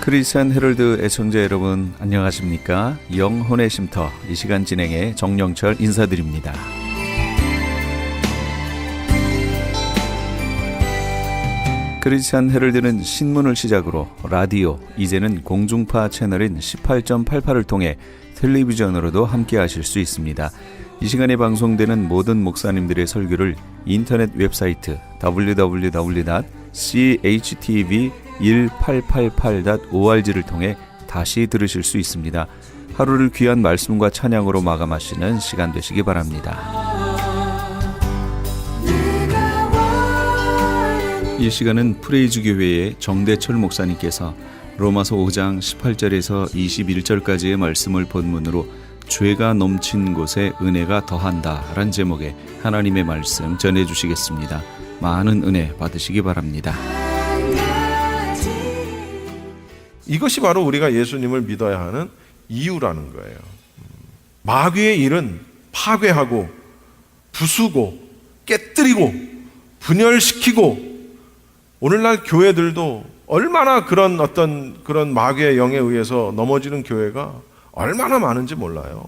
크리스천 헤럴드 애청자 여러분 안녕하십니까? 영혼의 쉼터 이 시간 진행의 정영철 인사드립니다. 크리스천 헤럴드는 신문을 시작으로 라디오, 이제는 공중파 채널인 18.88을 통해 텔레비전으로도 함께 하실 수 있습니다. 이 시간에 방송되는 모든 목사님들의 설교를 인터넷 웹사이트 www.chtv1888.org를 통해 다시 들으실 수 있습니다. 하루를 귀한 말씀과 찬양으로 마감하시는 시간 되시기 바랍니다. 이 시간은 프레이즈 교회의 정대철 목사님께서 로마서 5장 18절에서 21절까지의 말씀을 본문으로 죄가 넘친 곳에 은혜가 더한다 라는 제목의 하나님의 말씀 전해주시겠습니다. 많은 은혜 받으시기 바랍니다. 이것이 바로 우리가 예수님을 믿어야 하는 이유라는 거예요. 마귀의 일은 파괴하고 부수고 깨뜨리고 분열시키고, 오늘날 교회들도 얼마나 그런 마귀의 영에 의해서 넘어지는 교회가 얼마나 많은지 몰라요.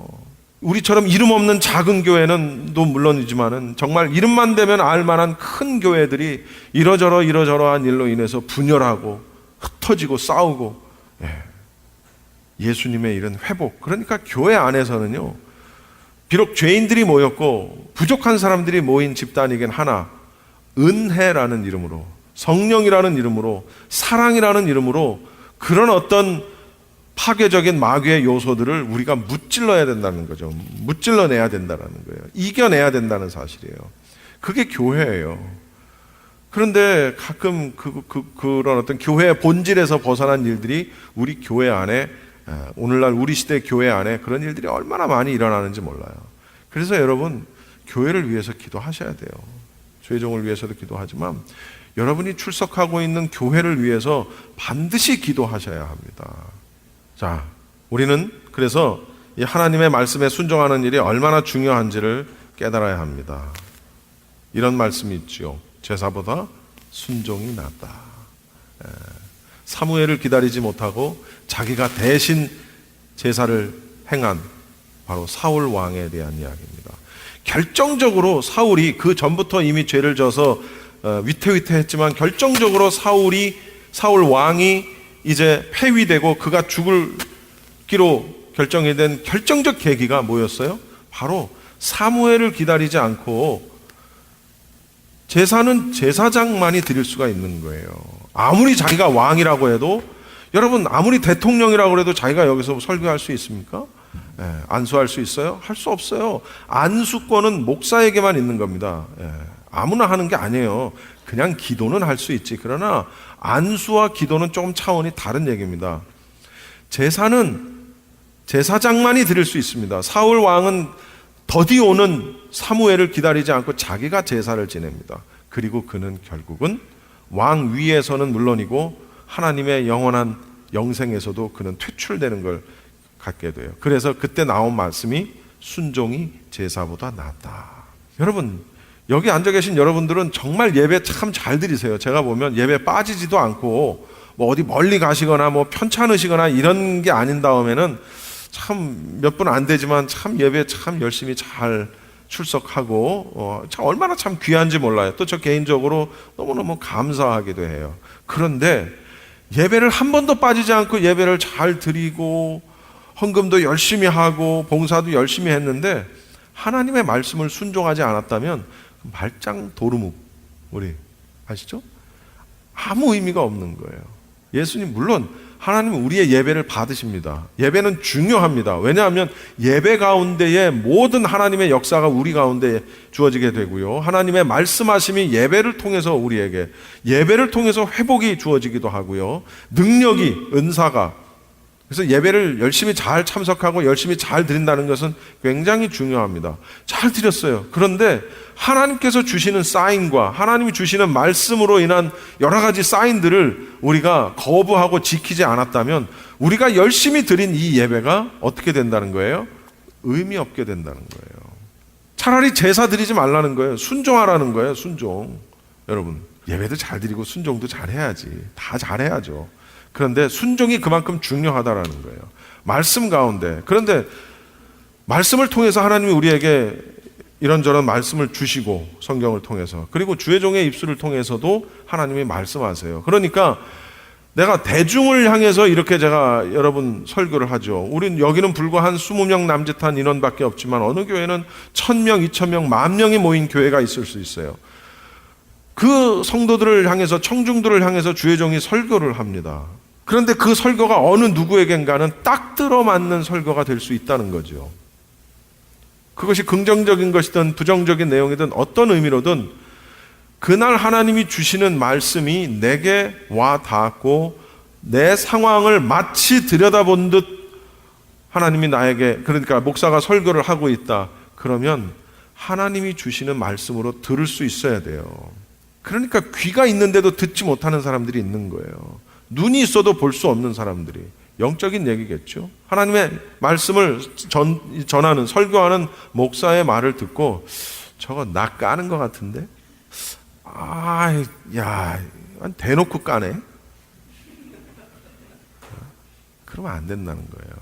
우리처럼 이름 없는 작은 교회는도 물론이지만은 정말 이름만 대면 알만한 큰 교회들이 이러저러한 일로 인해서 분열하고 흩어지고 싸우고, 예수님의 일은 회복. 그러니까 교회 안에서는요, 비록 죄인들이 모였고 부족한 사람들이 모인 집단이긴 하나, 은혜라는 이름으로, 성령이라는 이름으로, 사랑이라는 이름으로 그런 어떤 파괴적인 마귀의 요소들을 우리가 무찔러야 된다는 거죠. 무찔러내야 된다는 거예요. 이겨내야 된다는 사실이에요. 그게 교회예요. 그런데 가끔 그런 어떤 교회의 본질에서 벗어난 일들이 우리 교회 안에, 오늘날 우리 시대 교회 안에 그런 일들이 얼마나 많이 일어나는지 몰라요. 그래서 여러분, 교회를 위해서 기도하셔야 돼요. 죄종을 위해서도 기도하지만 여러분이 출석하고 있는 교회를 위해서 반드시 기도하셔야 합니다. 자, 우리는 그래서 이 하나님의 말씀에 순종하는 일이 얼마나 중요한지를 깨달아야 합니다. 이런 말씀이 있지요. 제사보다 순종이 낫다. 사무엘을 기다리지 못하고 자기가 대신 제사를 행한 바로 사울 왕에 대한 이야기입니다. 결정적으로 사울이 그 전부터 이미 죄를 져서 위태위태했지만 결정적으로 사울 왕이 이제 폐위되고 그가 죽을기로 결정이 된 결정적 계기가 뭐였어요? 바로 사무엘을 기다리지 않고 제사는 제사장만이 드릴 수가 있는 거예요. 아무리 자기가 왕이라고 해도, 여러분 아무리 대통령이라고 해도 자기가 여기서 설교할 수 있습니까? 안수할 수 있어요? 할 수 없어요. 안수권은 목사에게만 있는 겁니다. 아무나 하는 게 아니에요. 그냥 기도는 할 수 있지. 그러나 안수와 기도는 조금 차원이 다른 얘기입니다. 제사는 제사장만이 드릴 수 있습니다. 사울 왕은 더디 오는 사무엘을 기다리지 않고 자기가 제사를 지냅니다. 그리고 그는 결국은 왕 위에서는 물론이고 하나님의 영원한 영생에서도 그는 퇴출되는 걸 갖게 돼요. 그래서 그때 나온 말씀이 순종이 제사보다 낫다. 여러분, 여기 앉아 계신 여러분들은 정말 예배 참 잘 드리세요. 제가 보면 예배 빠지지도 않고 뭐 어디 멀리 가시거나 뭐 편찮으시거나 이런 게 아닌 다음에는 참 몇 분 안 되지만 참 예배 참 열심히 잘 출석하고 참 얼마나 참 귀한지 몰라요. 또 저 개인적으로 너무너무 감사하기도 해요. 그런데 예배를 한 번도 빠지지 않고 예배를 잘 드리고 헌금도 열심히 하고 봉사도 열심히 했는데 하나님의 말씀을 순종하지 않았다면 말짱 도루묵, 우리 아시죠? 아무 의미가 없는 거예요. 예수님, 물론 하나님은 우리의 예배를 받으십니다. 예배는 중요합니다. 왜냐하면 예배 가운데에 모든 하나님의 역사가 우리 가운데 주어지게 되고요, 하나님의 말씀하심이 예배를 통해서 우리에게, 예배를 통해서 회복이 주어지기도 하고요, 능력이, 은사가, 그래서 예배를 열심히 잘 참석하고 열심히 잘 드린다는 것은 굉장히 중요합니다. 잘 드렸어요. 그런데 하나님께서 주시는 사인과 하나님이 주시는 말씀으로 인한 여러 가지 사인들을 우리가 거부하고 지키지 않았다면 우리가 열심히 드린 이 예배가 어떻게 된다는 거예요? 의미 없게 된다는 거예요. 차라리 제사 드리지 말라는 거예요. 순종하라는 거예요. 순종. 여러분, 예배도 잘 드리고 순종도 잘 해야지. 다 잘해야죠. 그런데 순종이 그만큼 중요하다라는 거예요. 말씀 가운데. 그런데 말씀을 통해서 하나님이 우리에게 이런저런 말씀을 주시고, 성경을 통해서, 그리고 주의 종의 입술을 통해서도 하나님이 말씀하세요. 그러니까 내가 대중을 향해서 이렇게 제가 여러분 설교를 하죠. 우린 여기는 불과 한 20명 남짓한 인원밖에 없지만 어느 교회는 1000명, 2000명, 10,000명이 모인 교회가 있을 수 있어요. 그 성도들을 향해서, 청중들을 향해서 주의 종이 설교를 합니다. 그런데 그 설교가 어느 누구에겐가는 딱 들어맞는 설교가 될 수 있다는 거죠. 그것이 긍정적인 것이든 부정적인 내용이든 어떤 의미로든 그날 하나님이 주시는 말씀이 내게 와 닿았고 내 상황을 마치 들여다본 듯 하나님이 나에게, 그러니까 목사가 설교를 하고 있다. 그러면 하나님이 주시는 말씀으로 들을 수 있어야 돼요. 그러니까 귀가 있는데도 듣지 못하는 사람들이 있는 거예요. 눈이 있어도 볼 수 없는 사람들이. 영적인 얘기겠죠. 하나님의 말씀을 전하는, 설교하는 목사의 말을 듣고 저거 나 까는 것 같은데? 대놓고 까네? 그러면 안 된다는 거예요.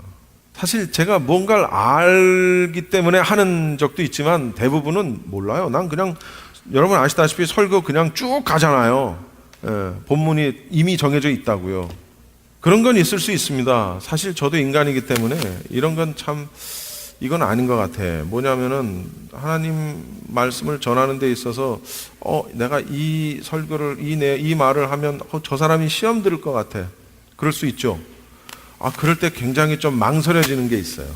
사실 제가 뭔가를 알기 때문에 하는 적도 있지만 대부분은 몰라요. 난 그냥 여러분 아시다시피 설교 그냥 쭉 가잖아요. 본문이 이미 정해져 있다고요. 그런 건 있을 수 있습니다. 사실 저도 인간이기 때문에 이런 건 참 이건 아닌 것 같아. 뭐냐면은 하나님 말씀을 전하는 데 있어서 내가 이 설교를 이 말을 하면 저 사람이 시험 들을 것 같아. 그럴 수 있죠. 그럴 때 굉장히 좀 망설여지는 게 있어요.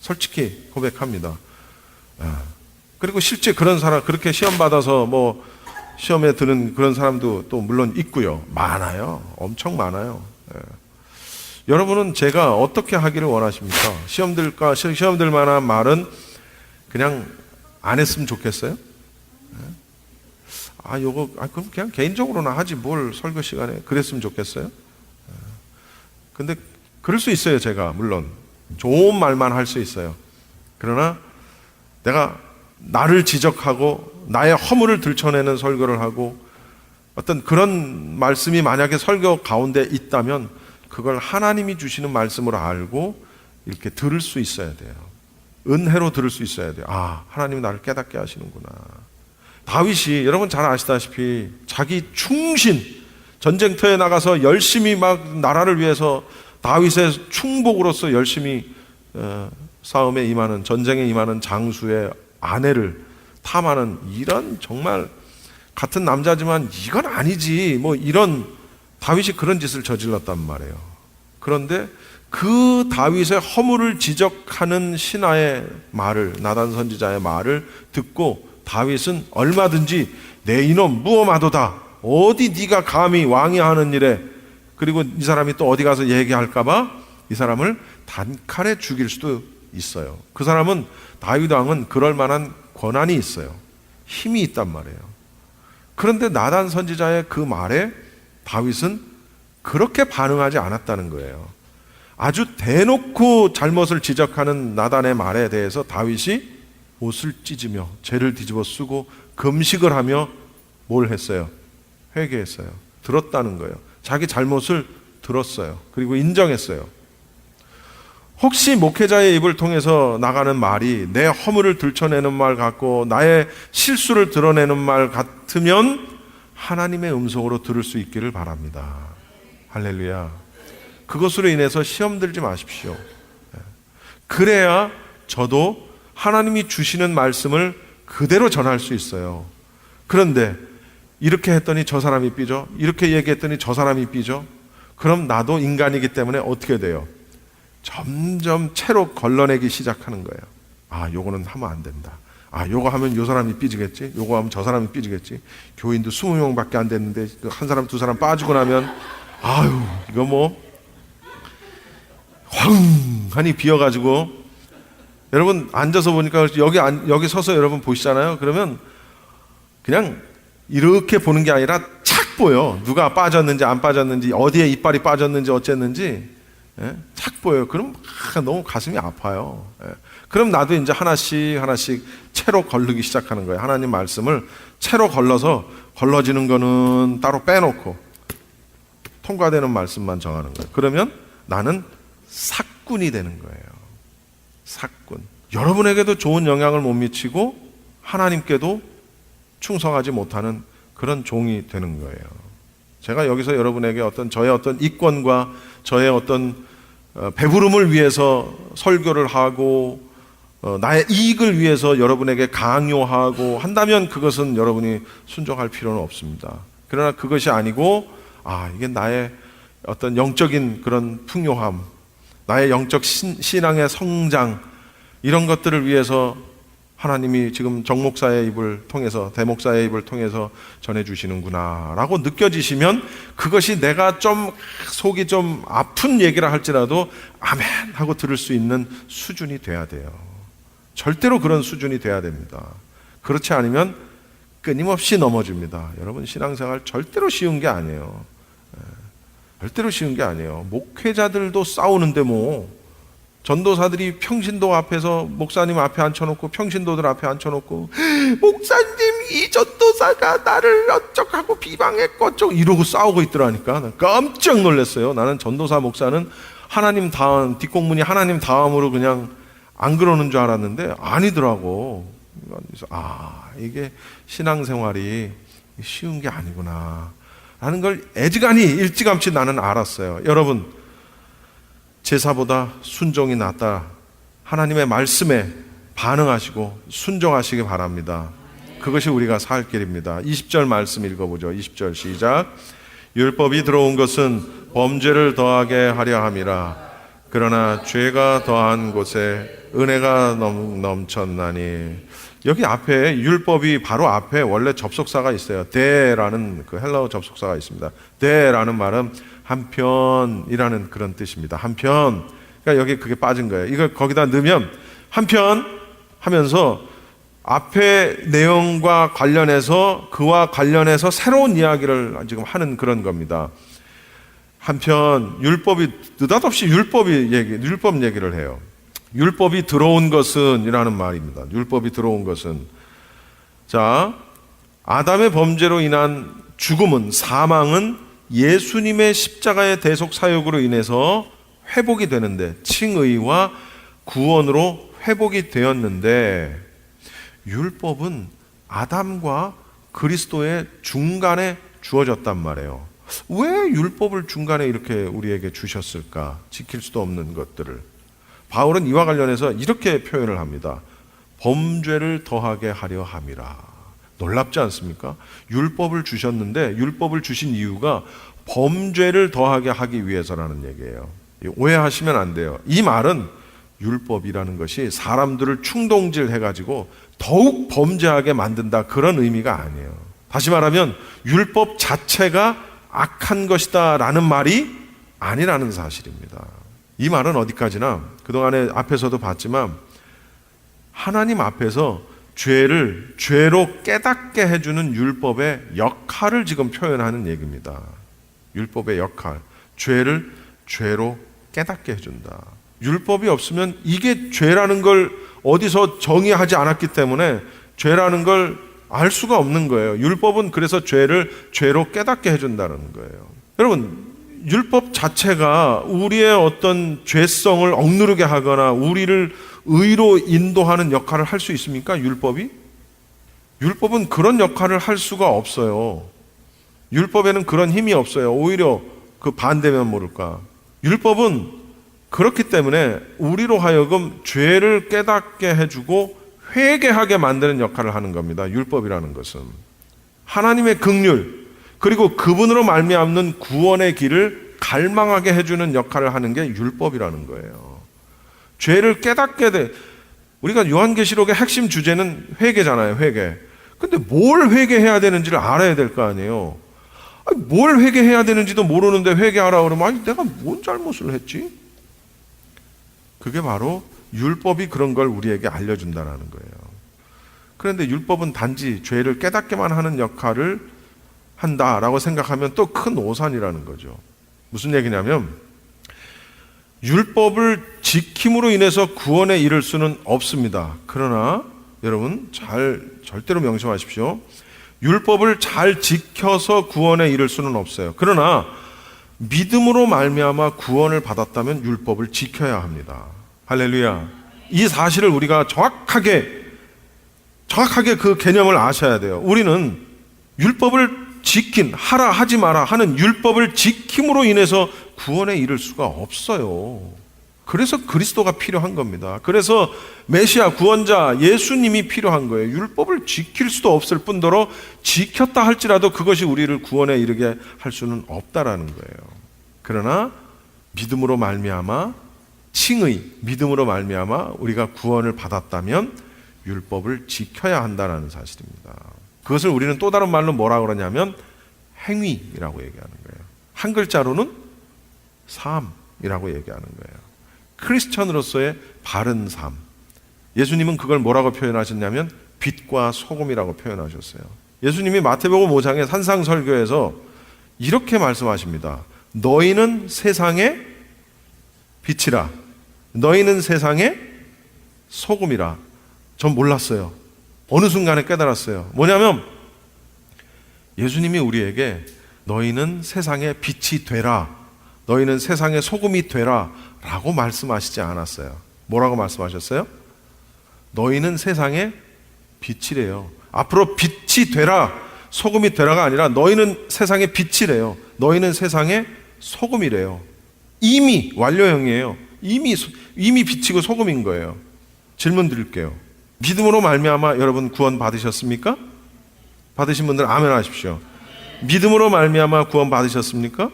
솔직히 고백합니다. 그리고 실제 그런 사람, 그렇게 시험 받아서 뭐 시험에 드는 그런 사람도 또 물론 있고요. 많아요. 엄청 많아요. 여러분은 제가 어떻게 하기를 원하십니까? 시험 들 만한 말은 그냥 안 했으면 좋겠어요? 그럼 그냥 개인적으로나 하지 뭘 설교 시간에 그랬으면 좋겠어요? 근데 그럴 수 있어요. 제가 물론 좋은 말만 할 수 있어요. 그러나 내가 나를 지적하고 나의 허물을 들춰내는 설교를 하고 어떤 그런 말씀이 만약에 설교 가운데 있다면 그걸 하나님이 주시는 말씀으로 알고 이렇게 들을 수 있어야 돼요. 은혜로 들을 수 있어야 돼요. 하나님이 나를 깨닫게 하시는구나. 다윗이 여러분 잘 아시다시피 자기 충신, 전쟁터에 나가서 열심히 막 나라를 위해서 다윗의 충복으로서 열심히 싸움에 임하는, 전쟁에 임하는 장수의 아내를 탐하는 이런 정말 같은 남자지만 이건 아니지 뭐 이런 다윗이 그런 짓을 저질렀단 말이에요. 그런데 그 다윗의 허물을 지적하는 신하의 말을, 나단 선지자의 말을 듣고 다윗은 얼마든지 내 이놈 무엄하도다. 어디 네가 감히 왕이 하는 일에, 그리고 이 사람이 또 어디 가서 얘기할까 봐 이 사람을 단칼에 죽일 수도 있어요. 그 사람은, 다윗 왕은 그럴 만한 권한이 있어요. 힘이 있단 말이에요. 그런데 나단 선지자의 그 말에 다윗은 그렇게 반응하지 않았다는 거예요. 아주 대놓고 잘못을 지적하는 나단의 말에 대해서 다윗이 옷을 찢으며 죄를 뒤집어 쓰고 금식을 하며 뭘 했어요? 회개했어요. 들었다는 거예요. 자기 잘못을 들었어요. 그리고 인정했어요. 혹시 목회자의 입을 통해서 나가는 말이 내 허물을 들춰내는 말 같고 나의 실수를 드러내는 말 같으면 하나님의 음성으로 들을 수 있기를 바랍니다. 할렐루야. 그것으로 인해서 시험 들지 마십시오. 그래야 저도 하나님이 주시는 말씀을 그대로 전할 수 있어요. 그런데 이렇게 했더니 저 사람이 삐져, 이렇게 얘기했더니 저 사람이 삐져. 그럼 나도 인간이기 때문에 어떻게 돼요? 점점 채로 걸러내기 시작하는 거예요. 요거는 하면 안 된다. 요거 하면 요 사람이 삐지겠지, 요거 하면 저 사람이 삐지겠지. 교인도 20명밖에 안 됐는데 한 사람 두 사람 빠지고 나면 이거 뭐 황하니 비어가지고, 여러분 앉아서 보니까 여기 서서 여러분 보시잖아요. 그러면 그냥 이렇게 보는 게 아니라 착 보여. 누가 빠졌는지 안 빠졌는지, 어디에 이빨이 빠졌는지 어쨌는지. 예? 착 보여요. 그럼 너무 가슴이 아파요. 예. 그럼 나도 이제 하나씩 채로 걸르기 시작하는 거예요. 하나님 말씀을 채로 걸러서 걸러지는 거는 따로 빼놓고 통과되는 말씀만 정하는 거예요. 그러면 나는 삭군이 되는 거예요. 삭군. 여러분에게도 좋은 영향을 못 미치고 하나님께도 충성하지 못하는 그런 종이 되는 거예요. 제가 여기서 여러분에게 저의 어떤 이권과 저의 어떤 배부름을 위해서 설교를 하고 나의 이익을 위해서 여러분에게 강요하고 한다면 그것은 여러분이 순종할 필요는 없습니다. 그러나 그것이 아니고 이게 나의 어떤 영적인 그런 풍요함, 나의 영적 신앙의 성장, 이런 것들을 위해서 하나님이 지금 정 목사의 입을 통해서, 대 목사의 입을 통해서 전해주시는구나 라고 느껴지시면 그것이 내가 좀 속이 좀 아픈 얘기라 할지라도 아멘 하고 들을 수 있는 수준이 돼야 돼요. 절대로 그런 수준이 돼야 됩니다. 그렇지 않으면 끊임없이 넘어집니다. 여러분, 신앙생활 절대로 쉬운 게 아니에요. 절대로 쉬운 게 아니에요. 목회자들도 싸우는데 전도사들이 평신도 앞에서 목사님 앞에 앉혀놓고 평신도들 앞에 앉혀놓고 목사님 이 전도사가 나를 어쩌고 비방했고 어쩌고 이러고 싸우고 있더라니까. 난 깜짝 놀랐어요. 나는 전도사 목사는 하나님 다음, 뒷공문이 하나님 다음으로 그냥 안 그러는 줄 알았는데 아니더라고. 그래서 이게 신앙생활이 쉬운 게 아니구나 라는 걸 애지간히 일찌감치 나는 알았어요. 여러분, 제사보다 순종이 낫다. 하나님의 말씀에 반응하시고 순종하시기 바랍니다. 그것이 우리가 살 길입니다. 20절 말씀 읽어보죠. 20절 시작. 율법이 들어온 것은 범죄를 더하게 하려 함이라. 그러나 죄가 더한 곳에 은혜가 넘쳤나니. 여기 앞에 율법이 바로 앞에 원래 접속사가 있어요. 데라는 그 헬라어 접속사가 있습니다. 데라는 말은 한편이라는 그런 뜻입니다. 한편. 그러니까 여기 그게 빠진 거예요. 이걸 거기다 넣으면 한편 하면서 앞에 내용과 관련해서 그와 관련해서 새로운 이야기를 지금 하는 그런 겁니다. 한편 율법이 느닷없이 율법 얘기를 해요. 율법이 들어온 것은 이라는 말입니다. 율법이 들어온 것은, 자, 아담의 범죄로 인한 죽음은, 사망은 예수님의 십자가의 대속 사역으로 인해서 회복이 되는데, 칭의와 구원으로 회복이 되었는데, 율법은 아담과 그리스도의 중간에 주어졌단 말이에요. 왜 율법을 중간에 이렇게 우리에게 주셨을까? 지킬 수도 없는 것들을. 바울은 이와 관련해서 이렇게 표현을 합니다. 범죄를 더하게 하려 함이라. 놀랍지 않습니까? 율법을 주셨는데 율법을 주신 이유가 범죄를 더하게 하기 위해서라는 얘기예요. 오해하시면 안 돼요. 이 말은 율법이라는 것이 사람들을 충동질 해가지고 더욱 범죄하게 만든다, 그런 의미가 아니에요. 다시 말하면 율법 자체가 악한 것이다 라는 말이 아니라는 사실입니다. 이 말은 어디까지나 그동안에 앞에서도 봤지만 하나님 앞에서 죄를 죄로 깨닫게 해주는 율법의 역할을 지금 표현하는 얘기입니다. 율법의 역할, 죄를 죄로 깨닫게 해준다. 율법이 없으면 이게 죄라는 걸 어디서 정의하지 않았기 때문에 죄라는 걸 알 수가 없는 거예요. 율법은 그래서 죄를 죄로 깨닫게 해준다는 거예요. 여러분, 율법 자체가 우리의 어떤 죄성을 억누르게 하거나 우리를 의로 인도하는 역할을 할 수 있습니까? 율법이? 율법은 그런 역할을 할 수가 없어요. 율법에는 그런 힘이 없어요. 오히려 그 반대면 모를까. 율법은 그렇기 때문에 우리로 하여금 죄를 깨닫게 해주고 회개하게 만드는 역할을 하는 겁니다. 율법이라는 것은 하나님의 긍휼, 그리고 그분으로 말미암는 구원의 길을 갈망하게 해주는 역할을 하는 게 율법이라는 거예요. 죄를 깨닫게 돼. 우리가 요한계시록의 핵심 주제는 회개잖아요. 회개. 근데 뭘 회개해야 되는지를 알아야 될 거 아니에요. 뭘 회개해야 되는지도 모르는데 회개하라 그러면 내가 뭔 잘못을 했지? 그게 바로 율법이 그런 걸 우리에게 알려준다는 거예요. 그런데 율법은 단지 죄를 깨닫게만 하는 역할을 한다라고 생각하면 또 큰 오산이라는 거죠. 무슨 얘기냐면 율법을 지킴으로 인해서 구원에 이를 수는 없습니다. 그러나 여러분 절대로 명심하십시오. 율법을 잘 지켜서 구원에 이를 수는 없어요. 그러나 믿음으로 말미암아 구원을 받았다면 율법을 지켜야 합니다. 할렐루야. 이 사실을 우리가 정확하게 그 개념을 아셔야 돼요. 우리는 율법을 하라 하지 마라 하는 율법을 지킴으로 인해서 구원에 이를 수가 없어요. 그래서 그리스도가 필요한 겁니다. 그래서 메시아 구원자 예수님이 필요한 거예요. 율법을 지킬 수도 없을 뿐더러 지켰다 할지라도 그것이 우리를 구원에 이르게 할 수는 없다라는 거예요. 그러나 믿음으로 말미암아 믿음으로 말미암아 우리가 구원을 받았다면 율법을 지켜야 한다는 사실입니다. 그것을 우리는 또 다른 말로 뭐라고 그러냐면 행위라고 얘기하는 거예요. 한 글자로는 삶이라고 얘기하는 거예요. 크리스천으로서의 바른 삶. 예수님은 그걸 뭐라고 표현하셨냐면 빛과 소금이라고 표현하셨어요. 예수님이 마태복음 5장의 산상설교에서 이렇게 말씀하십니다. 너희는 세상의 빛이라. 너희는 세상의 소금이라. 전 몰랐어요. 어느 순간에 깨달았어요. 뭐냐면 예수님이 우리에게 너희는 세상의 빛이 되라. 너희는 세상의 소금이 되라 라고 말씀하시지 않았어요. 뭐라고 말씀하셨어요? 너희는 세상의 빛이래요. 앞으로 빛이 되라, 소금이 되라가 아니라 너희는 세상의 빛이래요. 너희는 세상의 소금이래요. 이미 완료형이에요. 이미 빛이고 소금인 거예요. 질문 드릴게요. 믿음으로 말미암아 여러분 구원 받으셨습니까? 받으신 분들 아멘 하십시오. 믿음으로 말미암아 구원 받으셨습니까?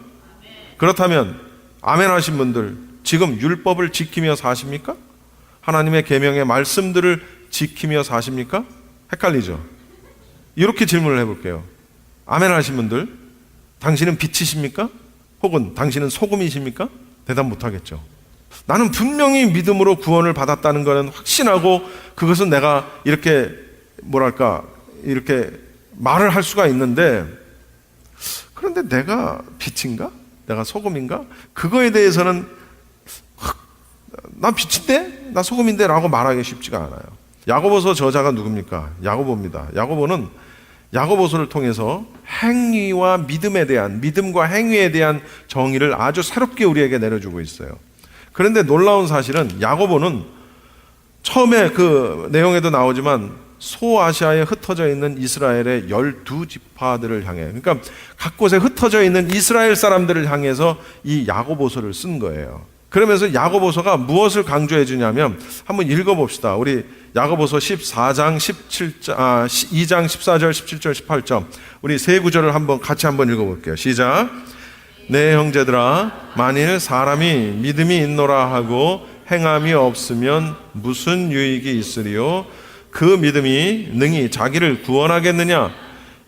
그렇다면 아멘 하신 분들 지금 율법을 지키며 사십니까? 하나님의 계명의 말씀들을 지키며 사십니까? 헷갈리죠? 이렇게 질문을 해볼게요. 아멘 하신 분들 당신은 빛이십니까? 혹은 당신은 소금이십니까? 대답 못하겠죠. 나는 분명히 믿음으로 구원을 받았다는 것은 확신하고 그것은 내가 이렇게 말을 할 수가 있는데 그런데 내가 빛인가? 내가 소금인가? 그거에 대해서는 난 빛인데? 나 소금인데? 라고 말하기 쉽지가 않아요. 야고보서 저자가 누굽니까? 야고보입니다. 야고보서를 통해서 행위와 믿음과 행위에 대한 정의를 아주 새롭게 우리에게 내려주고 있어요. 그런데 놀라운 사실은 야고보는 처음에 그 내용에도 나오지만 소아시아에 흩어져 있는 이스라엘의 12지파들을 향해, 그러니까 각 곳에 흩어져 있는 이스라엘 사람들을 향해서 이 야고보서를 쓴 거예요. 그러면서 야고보서가 무엇을 강조해 주냐면 한번 읽어봅시다. 우리 야고보서 2장 14절 17절 18절 우리 세 구절을 같이 한번 읽어볼게요. 시작. 내 형제들아 만일 사람이 믿음이 있노라 하고 행함이 없으면 무슨 유익이 있으리요? 그 믿음이 능히 자기를 구원하겠느냐?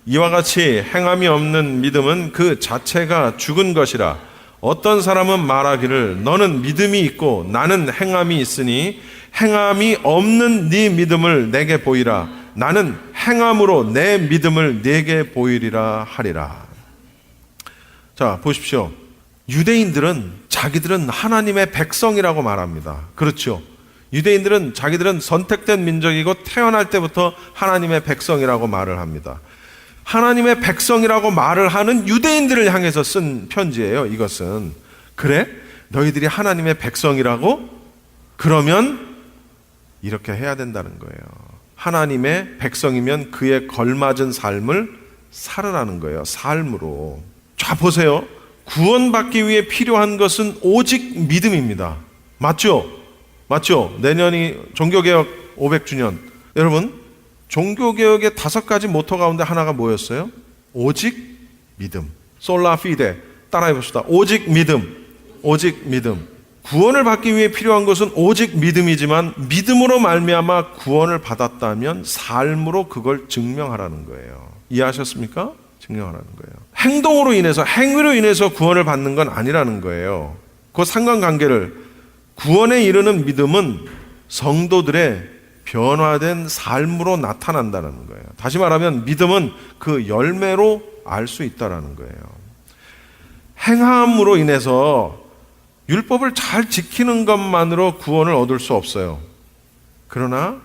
이와 같이 행함이 없는 믿음은 그 자체가 죽은 것이라. 어떤 사람은 말하기를 너는 믿음이 있고 나는 행함이 있으니 행함이 없는 네 믿음을 내게 보이라. 나는 행함으로 내 믿음을 내게 보이리라 하리라. 자, 보십시오. 유대인들은 자기들은 하나님의 백성이라고 말합니다. 그렇죠. 유대인들은 자기들은 선택된 민족이고 태어날 때부터 하나님의 백성이라고 말을 합니다. 하나님의 백성이라고 말을 하는 유대인들을 향해서 쓴 편지예요. 이것은. 그래? 너희들이 하나님의 백성이라고? 그러면 이렇게 해야 된다는 거예요. 하나님의 백성이면 그에 걸맞은 삶을 살으라는 거예요. 삶으로. 자, 보세요. 구원받기 위해 필요한 것은 오직 믿음입니다. 맞죠? 내년이 종교개혁 500주년. 여러분, 종교개혁의 5가지 모토 가운데 하나가 뭐였어요? 오직 믿음. 솔라 피데. 따라해 봅시다. 오직 믿음. 구원을 받기 위해 필요한 것은 오직 믿음이지만 믿음으로 말미암아 구원을 받았다면 삶으로 그걸 증명하라는 거예요. 이해하셨습니까? 증명하라는 거예요. 행동으로 인해서, 행위로 인해서 구원을 받는 건 아니라는 거예요. 그 상관관계를, 구원에 이르는 믿음은 성도들의 변화된 삶으로 나타난다는 거예요. 다시 말하면 믿음은 그 열매로 알 수 있다는 거예요. 행함으로 인해서 율법을 잘 지키는 것만으로 구원을 얻을 수 없어요. 그러나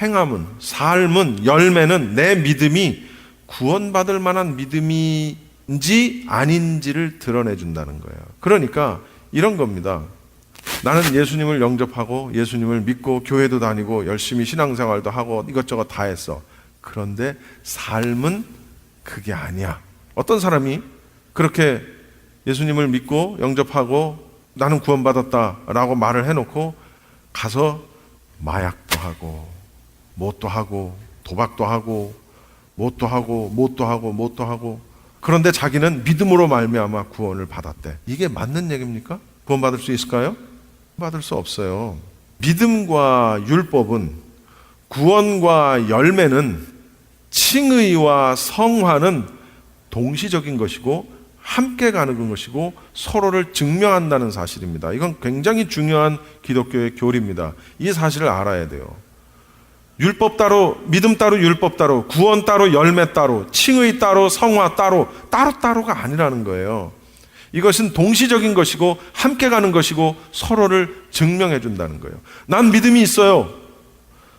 행함은, 삶은, 열매는 내 믿음이 구원받을 만한 믿음인지 아닌지를 드러내준다는 거예요. 그러니까 이런 겁니다. 나는 예수님을 영접하고 예수님을 믿고 교회도 다니고 열심히 신앙생활도 하고 이것저것 다 했어. 그런데 삶은 그게 아니야. 어떤 사람이 그렇게 예수님을 믿고 영접하고 나는 구원받았다라고 말을 해놓고 가서 마약도 하고 못도 하고 도박도 하고 못도 하고 못도 하고 못도 하고, 그런데 자기는 믿음으로 말미암아 구원을 받았대. 이게 맞는 얘기입니까? 구원받을 수 있을까요? 받을 수 없어요. 믿음과 율법은, 구원과 열매는, 칭의와 성화는 동시적인 것이고 함께 가는 것이고 서로를 증명한다는 사실입니다. 이건 굉장히 중요한 기독교의 교리입니다. 이 사실을 알아야 돼요. 율법 따로, 믿음 따로, 율법 따로, 구원 따로, 열매 따로, 칭의 따로, 성화 따로, 따로따로가 아니라는 거예요. 이것은 동시적인 것이고 함께 가는 것이고 서로를 증명해 준다는 거예요. 난 믿음이 있어요.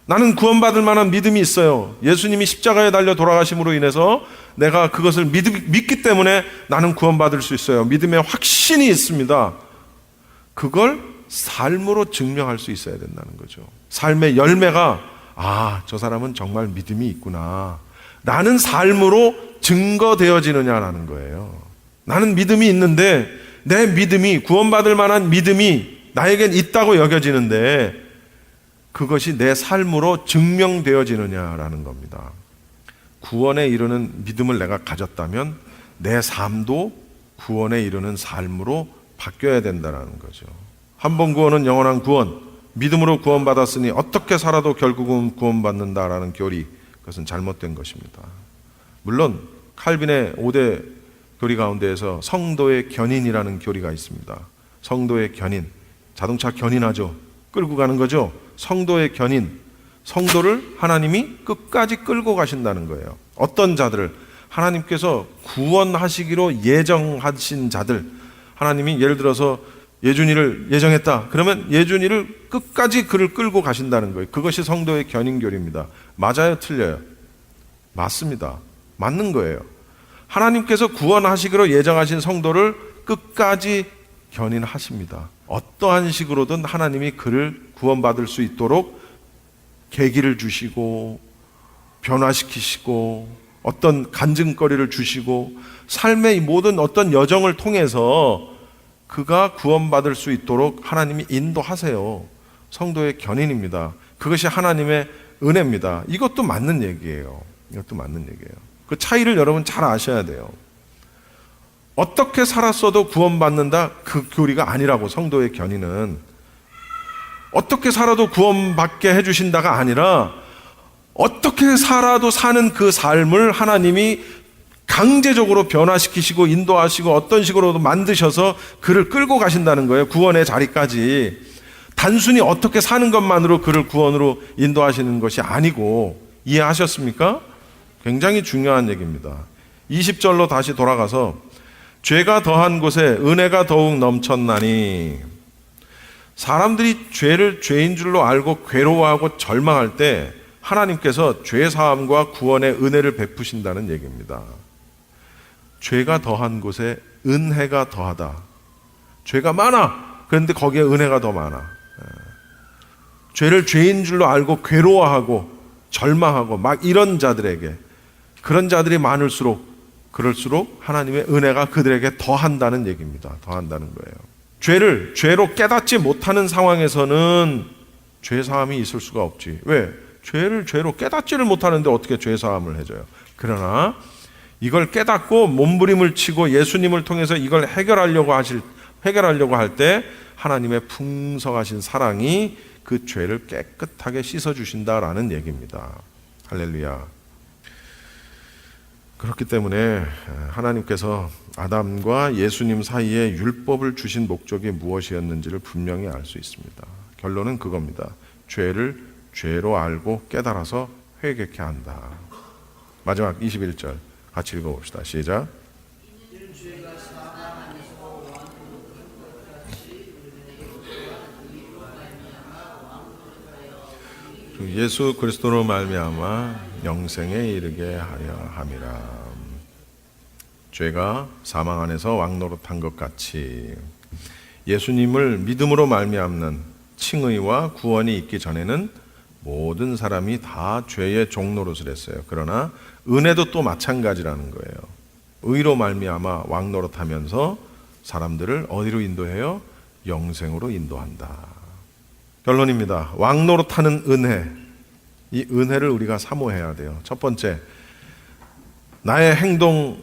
나는 구원받을 만한 믿음이 있어요. 예수님이 십자가에 달려 돌아가심으로 인해서 내가 그것을 믿기 때문에 나는 구원받을 수 있어요. 믿음의 확신이 있습니다. 그걸 삶으로 증명할 수 있어야 된다는 거죠. 삶의 열매가, 아, 저 사람은 정말 믿음이 있구나 라는 삶으로 증거되어지느냐라는 거예요. 나는 믿음이 있는데 내 믿음이, 구원받을 만한 믿음이 나에겐 있다고 여겨지는데 그것이 내 삶으로 증명되어지느냐라는 겁니다. 구원에 이르는 믿음을 내가 가졌다면 내 삶도 구원에 이르는 삶으로 바뀌어야 된다는 거죠. 한 번 구원은 영원한 구원, 믿음으로 구원받았으니 어떻게 살아도 결국은 구원받는다라는 교리, 그것은 잘못된 것입니다. 물론 칼빈의 5대 교리 가운데에서 성도의 견인이라는 교리가 있습니다. 성도의 견인, 자동차 견인하죠. 끌고 가는 거죠. 성도의 견인, 성도를 하나님이 끝까지 끌고 가신다는 거예요. 어떤 자들을 하나님께서 구원하시기로 예정하신 자들, 하나님이 예를 들어서 예준이를 예정했다. 그러면 예준이를 끝까지 그를 끌고 가신다는 거예요. 그것이 성도의 견인교리입니다. 맞아요? 틀려요? 맞습니다. 맞는 거예요. 하나님께서 구원하시기로 예정하신 성도를 끝까지 견인하십니다. 어떠한 식으로든 하나님이 그를 구원받을 수 있도록 계기를 주시고 변화시키시고 어떤 간증거리를 주시고 삶의 모든 어떤 여정을 통해서 그가 구원받을 수 있도록 하나님이 인도하세요. 성도의 견인입니다. 그것이 하나님의 은혜입니다. 이것도 맞는 얘기예요. 이것도 맞는 얘기예요. 그 차이를 여러분 잘 아셔야 돼요. 어떻게 살았어도 구원받는다, 그 교리가 아니라고. 성도의 견인은 어떻게 살아도 구원받게 해주신다가 아니라 어떻게 살아도 사는 그 삶을 하나님이 강제적으로 변화시키시고 인도하시고 어떤 식으로도 만드셔서 그를 끌고 가신다는 거예요. 구원의 자리까지. 단순히 어떻게 사는 것만으로 그를 구원으로 인도하시는 것이 아니고. 이해하셨습니까? 굉장히 중요한 얘기입니다. 20절로 다시 돌아가서 죄가 더한 곳에 은혜가 더욱 넘쳤나니, 사람들이 죄를 죄인 줄로 알고 괴로워하고 절망할 때 하나님께서 죄사함과 구원의 은혜를 베푸신다는 얘기입니다. 죄가 더한 곳에 은혜가 더하다. 죄가 많아. 그런데 거기에 은혜가 더 많아. 죄를 죄인 줄로 알고 괴로워하고 절망하고 막 이런 자들에게, 그런 자들이 많을수록 그럴수록 하나님의 은혜가 그들에게 더한다는 얘기입니다. 더한다는 거예요. 죄를 죄로 깨닫지 못하는 상황에서는 죄사함이 있을 수가 없지. 왜? 죄를 죄로 깨닫지를 못하는데 어떻게 죄사함을 해줘요? 그러나 이걸 깨닫고 몸부림을 치고 예수님을 통해서 이걸 해결하려고 할 때 하나님의 풍성하신 사랑이 그 죄를 깨끗하게 씻어주신다라는 얘기입니다. 할렐루야. 그렇기 때문에 하나님께서 아담과 예수님 사이에 율법을 주신 목적이 무엇이었는지를 분명히 알 수 있습니다. 결론은 그겁니다. 죄를 죄로 알고 깨달아서 회개케 한다. 마지막 21절 같이 읽어봅시다. 시작. 주 예수 그리스도로 말미암아 영생에 이르게 하려 함이라. 죄가 사망 안에서 왕노릇한 것 같이 예수님을 믿음으로 말미암는 칭의와 구원이 있기 전에는 모든 사람이 다 죄의 종노릇을 했어요. 그러나 은혜도 또 마찬가지라는 거예요. 의로 말미암아 왕노릇하면서 사람들을 어디로 인도해요? 영생으로 인도한다. 결론입니다. 왕노릇하는 은혜, 이 은혜를 우리가 사모해야 돼요. 첫 번째, 나의 행동,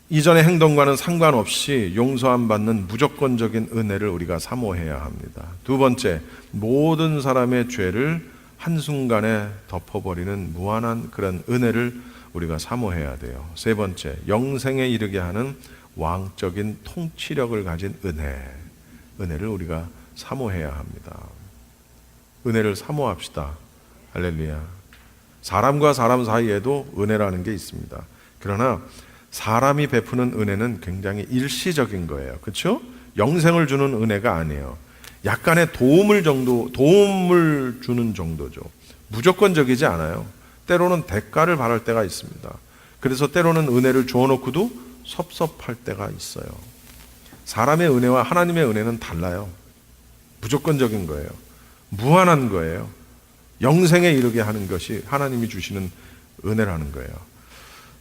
이전의 행동과는 상관없이 용서함 받는 무조건적인 은혜를 우리가 사모해야 합니다. 두 번째, 모든 사람의 죄를 한순간에 덮어버리는 무한한 그런 은혜를 우리가 사모해야 돼요. 세 번째, 영생에 이르게 하는 왕적인 통치력을 가진 은혜를 우리가 사모해야 합니다. 은혜를 사모합시다. 할렐루야. 사람과 사람 사이에도 은혜라는 게 있습니다. 그러나 사람이 베푸는 은혜는 굉장히 일시적인 거예요. 그렇죠? 영생을 주는 은혜가 아니에요. 약간의 도움을 주는 정도죠. 무조건적이지 않아요. 때로는 대가를 바랄 때가 있습니다. 그래서 때로는 은혜를 주어놓고도 섭섭할 때가 있어요. 사람의 은혜와 하나님의 은혜는 달라요. 무조건적인 거예요. 무한한 거예요. 영생에 이르게 하는 것이 하나님이 주시는 은혜라는 거예요.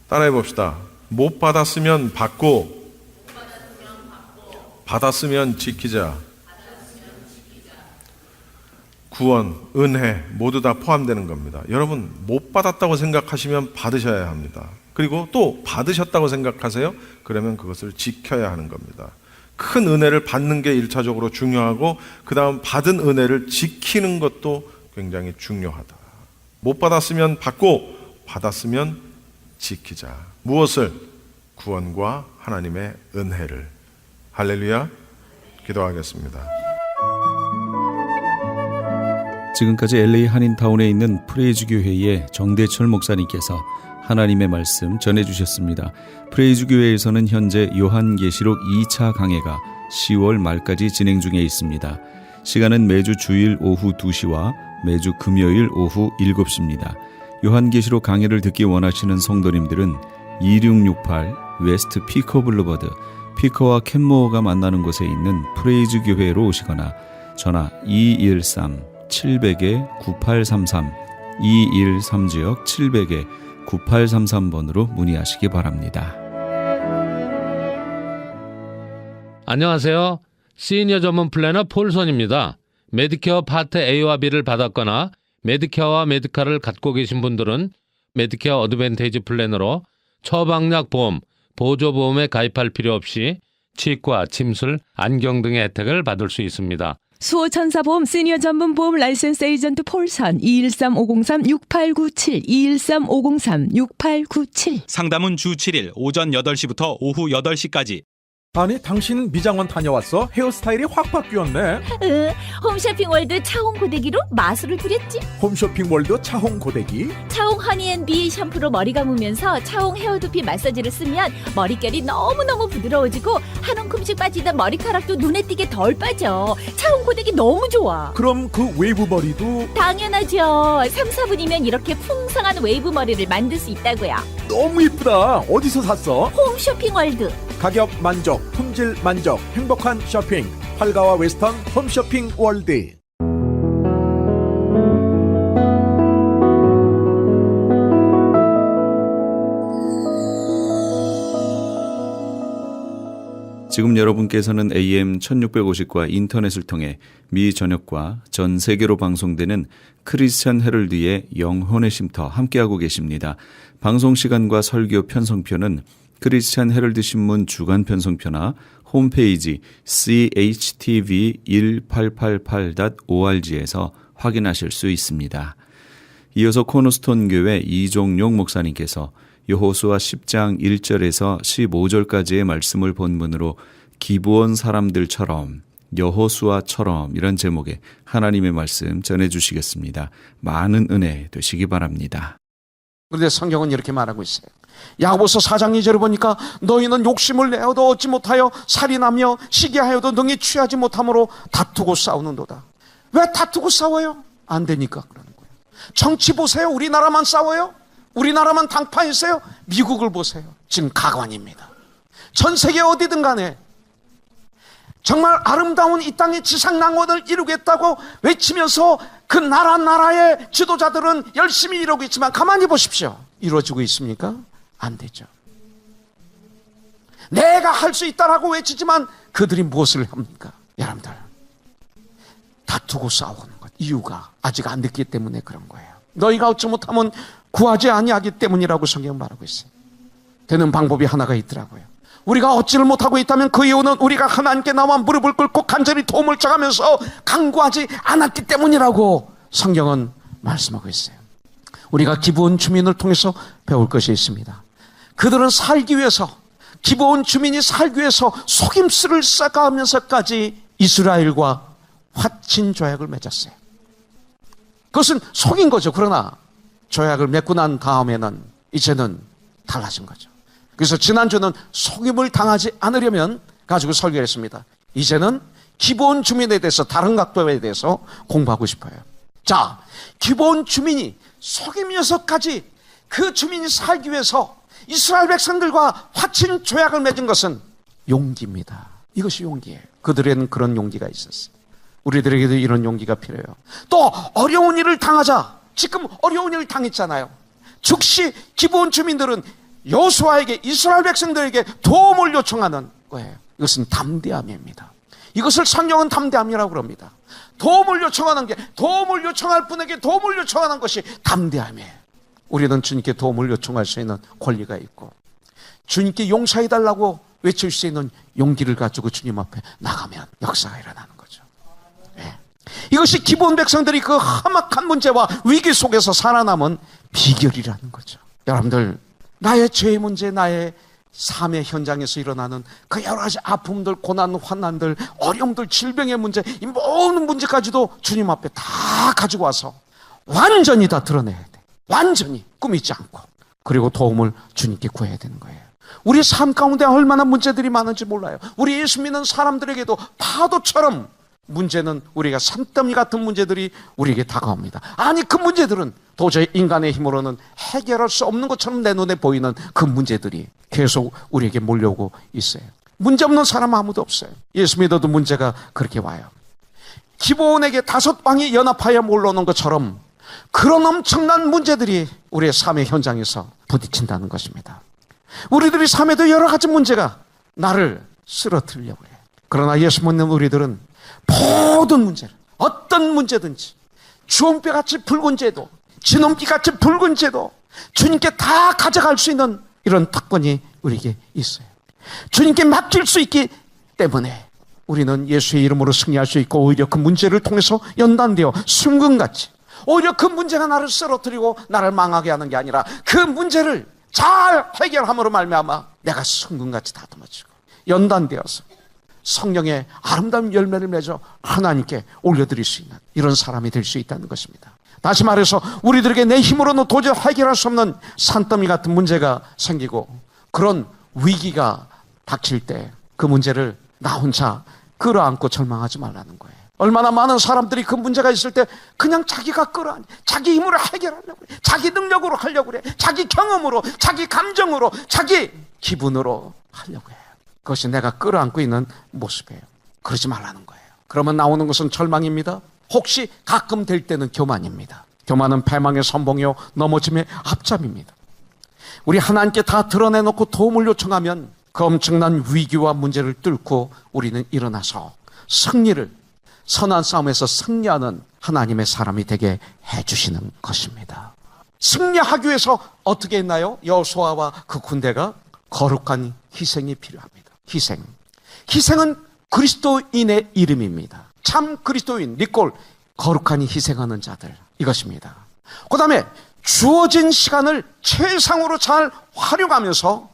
따라해 봅시다. 못 받았으면 받고, 받았으면 지키자. 구원, 은혜 모두 다 포함되는 겁니다. 여러분, 못 받았다고 생각하시면 받으셔야 합니다. 그리고 또 받으셨다고 생각하세요? 그러면 그것을 지켜야 하는 겁니다. 큰 은혜를 받는 게 1차적으로 중요하고 그 다음 받은 은혜를 지키는 것도 굉장히 중요하다. 못 받았으면 받고 받았으면 지키자. 무엇을? 구원과 하나님의 은혜를. 할렐루야. 기도하겠습니다. 지금까지 LA 한인타운에 있는 프레이즈 교회의 정대철 목사님께서 하나님의 말씀 전해주셨습니다. 프레이즈 교회에서는 현재 요한계시록 2차 강해가 10월 말까지 진행 중에 있습니다. 시간은 매주 주일 오후 2시와 매주 금요일 오후 7시입니다. 요한계시록 강해를 듣기 원하시는 성도님들은 2668 웨스트 피커 블루버드, 피커와 캔모어가 만나는 곳에 있는 프레이즈 교회로 오시거나 전화 213-700-9833 213지역 700-9833번으로 문의하시기 바랍니다. 안녕하세요. 시니어 전문 플래너 폴선입니다. 메디케어 파트 A와 B를 받았거나 메디케어와 메디카를 갖고 계신 분들은 메디케어 어드밴테이지 플랜으로 처방약 보험, 보조보험에 가입할 필요 없이 치과, 침술, 안경 등의 혜택을 받을 수 있습니다. 수호천사보험 시니어 전문 보험 라이센스 에이전트 폴선 213-503-6897 213-503-6897 상담은 주 7일 오전 8시부터 오후 8시까지. 아니 당신 미장원 다녀왔어? 헤어스타일이 확 바뀌었네. 홈쇼핑 월드 차홍 고데기로 마술을 부렸지. 홈쇼핑 월드 차홍 고데기. 차홍 허니앤비 샴푸로 머리 감으면서 차홍 헤어두피 마사지를 쓰면 머릿결이 너무너무 부드러워지고 한 움큼씩 빠지던 머리카락도 눈에 띄게 덜 빠져. 차홍 고데기 너무 좋아. 그럼 그 웨이브 머리도 당연하죠. 3, 4분이면 이렇게 풍성한 웨이브 머리를 만들 수 있다고요. 너무 이쁘다. 어디서 샀어? 홈쇼핑 월드. 가격 만족, 품질 만족, 행복한 쇼핑. 팔가와 웨스턴 홈쇼핑 월드. 지금 여러분께서는 AM 1650과 인터넷을 통해 미 전역과 전 세계로 방송되는 크리스천 헤럴드의 영혼의 쉼터 함께하고 계십니다. 방송 시간과 설교 편성표는 크리스천 헤럴드 신문 주간 편성표나 홈페이지 chtv1888.org에서 확인하실 수 있습니다. 이어서 코너스톤 교회 이종용 목사님께서 여호수아 10장 1절에서 15절까지의 말씀을 본문으로 기브온 사람들처럼 여호수아처럼 이런 제목의 하나님의 말씀 전해주시겠습니다. 많은 은혜 되시기 바랍니다. 그런데 성경은 이렇게 말하고 있어요. 야고보서 4장 2절을 보니까 너희는 욕심을 내어도 얻지 못하여 살인하며 시기하여도 능히 취하지 못함으로 다투고 싸우는도다. 왜 다투고 싸워요? 안 되니까 그러는 거예요. 정치 보세요. 우리나라만 싸워요. 우리나라만 당파했어요. 미국을 보세요. 지금 가관입니다. 전 세계 어디든 간에 정말 아름다운 이 땅의 지상낙원을 이루겠다고 외치면서 그 나라의 지도자들은 열심히 이루고 있지만 가만히 보십시오. 이루어지고 있습니까? 안 되죠. 내가 할 수 있다라고 외치지만 그들이 무엇을 합니까? 여러분들, 다투고 싸우는 것, 이유가 아직 안 됐기 때문에 그런 거예요. 너희가 얻지 못하면 구하지 아니하기 때문이라고 성경은 말하고 있어요. 되는 방법이 하나가 있더라고요. 우리가 얻지를 못하고 있다면 그 이유는 우리가 하나님께 나와 무릎을 꿇고 간절히 도움을 청하면서 간구하지 않았기 때문이라고 성경은 말씀하고 있어요. 우리가 기브온 주민을 통해서 배울 것이 있습니다. 그들은 살기 위해서, 기브온 주민이 살기 위해서 속임수를 쌓아가면서까지 이스라엘과 화친 조약을 맺었어요. 그것은 속인 거죠. 그러나 조약을 맺고 난 다음에는 이제는 달라진 거죠. 그래서 지난주는 속임을 당하지 않으려면 가지고 설교를 했습니다. 이제는 기본 주민에 대해서, 다른 각도에 대해서 공부하고 싶어요. 자, 기본 주민이 속임이어서까지 그 주민이 살기 위해서 이스라엘 백성들과 화친 조약을 맺은 것은 용기입니다. 이것이 용기예요. 그들에는 그런 용기가 있었어요. 우리들에게도 이런 용기가 필요해요. 또 어려운 일을 당하자. 지금 어려운 일을 당했잖아요. 즉시 기본 주민들은 여호수아에게, 이스라엘 백성들에게 도움을 요청하는 거예요. 이것은 담대함입니다. 이것을 성경은 담대함이라고 그럽니다. 도움을 요청하는 게, 도움을 요청할 분에게 도움을 요청하는 것이 담대함이에요. 우리는 주님께 도움을 요청할 수 있는 권리가 있고, 주님께 용서해달라고 외칠 수 있는 용기를 가지고 주님 앞에 나가면 역사가 일어나는 거죠. 네. 이것이 기본 백성들이 그 험악한 문제와 위기 속에서 살아남은 비결이라는 거죠. 여러분들, 나의 죄의 문제, 나의 삶의 현장에서 일어나는 그 여러 가지 아픔들, 고난, 환난들, 어려움들, 질병의 문제, 이 모든 문제까지도 주님 앞에 다 가지고 와서 완전히 다 드러내야 돼. 완전히 꾸미지 않고. 그리고 도움을 주님께 구해야 되는 거예요. 우리 삶 가운데 얼마나 문제들이 많은지 몰라요. 우리 예수 믿는 사람들에게도 파도처럼 문제는, 우리가 산더미 같은 문제들이 우리에게 다가옵니다. 아니, 그 문제들은 도저히 인간의 힘으로는 해결할 수 없는 것처럼 내 눈에 보이는 그 문제들이 계속 우리에게 몰려오고 있어요. 문제 없는 사람 아무도 없어요. 예수 믿어도 문제가 그렇게 와요. 기브온에게 5왕이 연합하여 몰려오는 것처럼 그런 엄청난 문제들이 우리의 삶의 현장에서 부딪힌다는 것입니다. 우리들의 삶에도 여러 가지 문제가 나를 쓰러뜨리려고 해요. 그러나 예수 믿는 우리들은 모든 문제를, 어떤 문제든지, 주홍뼈같이 붉은 죄도, 진홍기같이 붉은 죄도 주님께 다 가져갈 수 있는 이런 특권이 우리에게 있어요. 주님께 맡길 수 있기 때문에 우리는 예수의 이름으로 승리할 수 있고, 오히려 그 문제를 통해서 연단되어 순금같이, 오히려 그 문제가 나를 쓰러뜨리고 나를 망하게 하는 게 아니라 그 문제를 잘 해결함으로 말미암아 내가 순금같이 다듬어지고 연단되어서 성령의 아름다운 열매를 맺어 하나님께 올려드릴 수 있는 이런 사람이 될 수 있다는 것입니다. 다시 말해서 우리들에게 내 힘으로는 도저히 해결할 수 없는 산더미 같은 문제가 생기고 그런 위기가 닥칠 때 그 문제를 나 혼자 끌어안고 절망하지 말라는 거예요. 얼마나 많은 사람들이 그 문제가 있을 때 그냥 자기가 끌어안고 자기 힘으로 해결하려고 그래. 자기 능력으로 하려고 그래. 자기 경험으로, 자기 감정으로, 자기 기분으로 하려고 해요. 그것이 내가 끌어안고 있는 모습이에요. 그러지 말라는 거예요. 그러면 나오는 것은 절망입니다. 혹시 가끔 될 때는 교만입니다. 교만은 패망의 선봉이요 넘어짐의 앞잡입니다. 우리 하나님께 다 드러내놓고 도움을 요청하면 그 엄청난 위기와 문제를 뚫고 우리는 일어나서 승리를, 선한 싸움에서 승리하는 하나님의 사람이 되게 해주시는 것입니다. 승리하기 위해서 어떻게 했나요? 여호수아와 그 군대가 거룩한 희생이 필요합니다. 희생은 그리스도인의 이름입니다. 참 그리스도인, 리콜, 거룩하니 희생하는 자들, 이것입니다. 그 다음에 주어진 시간을 최상으로 잘 활용하면서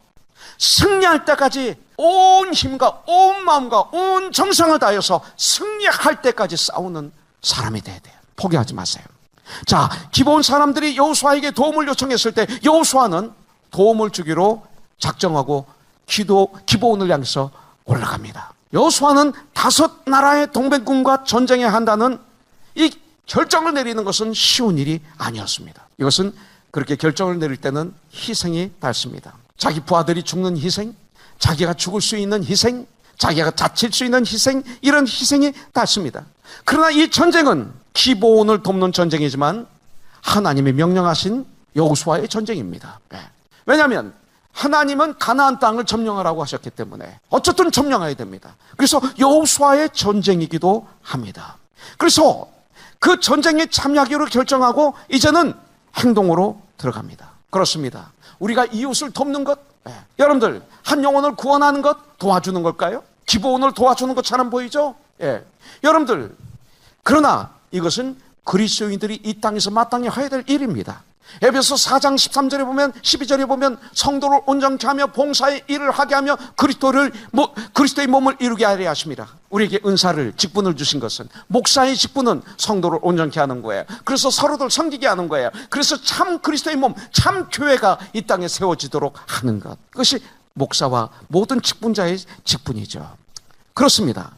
승리할 때까지 온 힘과 온 마음과 온 정성을 다해서 승리할 때까지 싸우는 사람이 돼야 돼요. 포기하지 마세요. 자, 기본 사람들이 여호수아에게 도움을 요청했을 때 여호수아는 도움을 주기로 작정하고 기브온을 향해서 올라갑니다. 여호수아는 5 나라의 동맹군과 전쟁해야 한다는 이 결정을 내리는 것은 쉬운 일이 아니었습니다. 이것은 그렇게 결정을 내릴 때는 희생이 닿습니다. 자기 부하들이 죽는 희생, 자기가 죽을 수 있는 희생, 자기가 다칠 수 있는 희생, 이런 희생이 닿습니다. 그러나 이 전쟁은 기브온을 돕는 전쟁이지만 하나님이 명령하신 여호수아의 전쟁입니다. 왜냐하면 하나님은 가나안 땅을 점령하라고 하셨기 때문에 어쨌든 점령해야 됩니다. 그래서 여호수아의 전쟁이기도 합니다. 그래서 그 전쟁에 참여하기로 결정하고 이제는 행동으로 들어갑니다. 그렇습니다. 우리가 이웃을 돕는 것, 여러분들 한 영혼을 구원하는 것 도와주는 걸까요? 기브온을 도와주는 것처럼 보이죠? 여러분들, 그러나 이것은 그리스도인들이 이 땅에서 마땅히 해야 될 일입니다. 에베소 4장 13절에 보면 12절에 보면 성도를 온전케 하며 봉사의 일을 하게 하며 그리스도의 몸을 이루게 하려 하십니다. 우리에게 은사를, 직분을 주신 것은, 목사의 직분은 성도를 온전케 하는 거예요. 그래서 서로들 섬기게 하는 거예요. 그래서 참 그리스도의 몸, 참 교회가 이 땅에 세워지도록 하는 것, 그것이 목사와 모든 직분자의 직분이죠. 그렇습니다.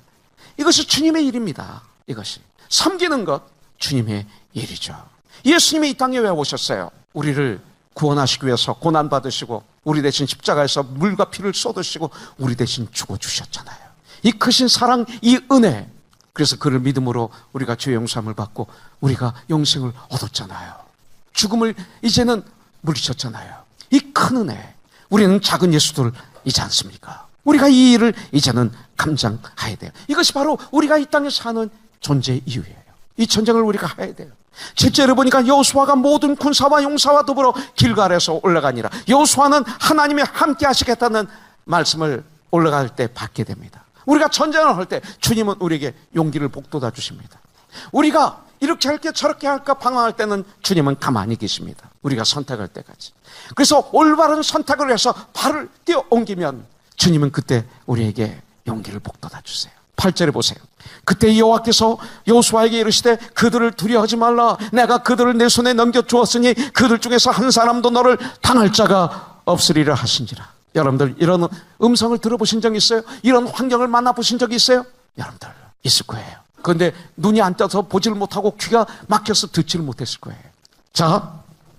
이것이 주님의 일입니다. 이것이 섬기는 것 주님의 일이죠. 예수님이 이 땅에 왜 오셨어요? 우리를 구원하시기 위해서 고난받으시고 우리 대신 십자가에서 물과 피를 쏟으시고 우리 대신 죽어주셨잖아요. 이 크신 사랑, 이 은혜, 그래서 그를 믿음으로 우리가 죄 용서함을 받고 우리가 영생을 얻었잖아요. 죽음을 이제는 물리쳤잖아요. 이 큰 은혜, 우리는 작은 예수들이지 않습니까? 우리가 이 일을 이제는 감당해야 돼요. 이것이 바로 우리가 이 땅에 사는 존재의 이유예요. 이 전쟁을 우리가 해야 돼요. 7절에 보니까 여호수아가 모든 군사와 용사와 더불어 길갈에서 올라가니라. 여호수아는 하나님이 함께 하시겠다는 말씀을 올라갈 때 받게 됩니다. 우리가 전쟁을 할 때 주님은 우리에게 용기를 북돋아 주십니다. 우리가 이렇게 할까 저렇게 할까 방황할 때는 주님은 가만히 계십니다. 우리가 선택할 때까지. 그래서 올바른 선택을 해서 발을 띄어 옮기면 주님은 그때 우리에게 용기를 북돋아 주세요. 8절에 보세요. 그때 여호와께서 여호수아에게 이르시되 그들을 두려워하지 말라. 내가 그들을 내 손에 넘겨주었으니 그들 중에서 한 사람도 너를 당할 자가 없으리라 하신지라. 여러분들 이런 음성을 들어보신 적 있어요? 이런 환경을 만나보신 적이 있어요? 여러분들 있을 거예요. 그런데 눈이 안 떠서 보지를 못하고 귀가 막혀서 듣지를 못했을 거예요. 자,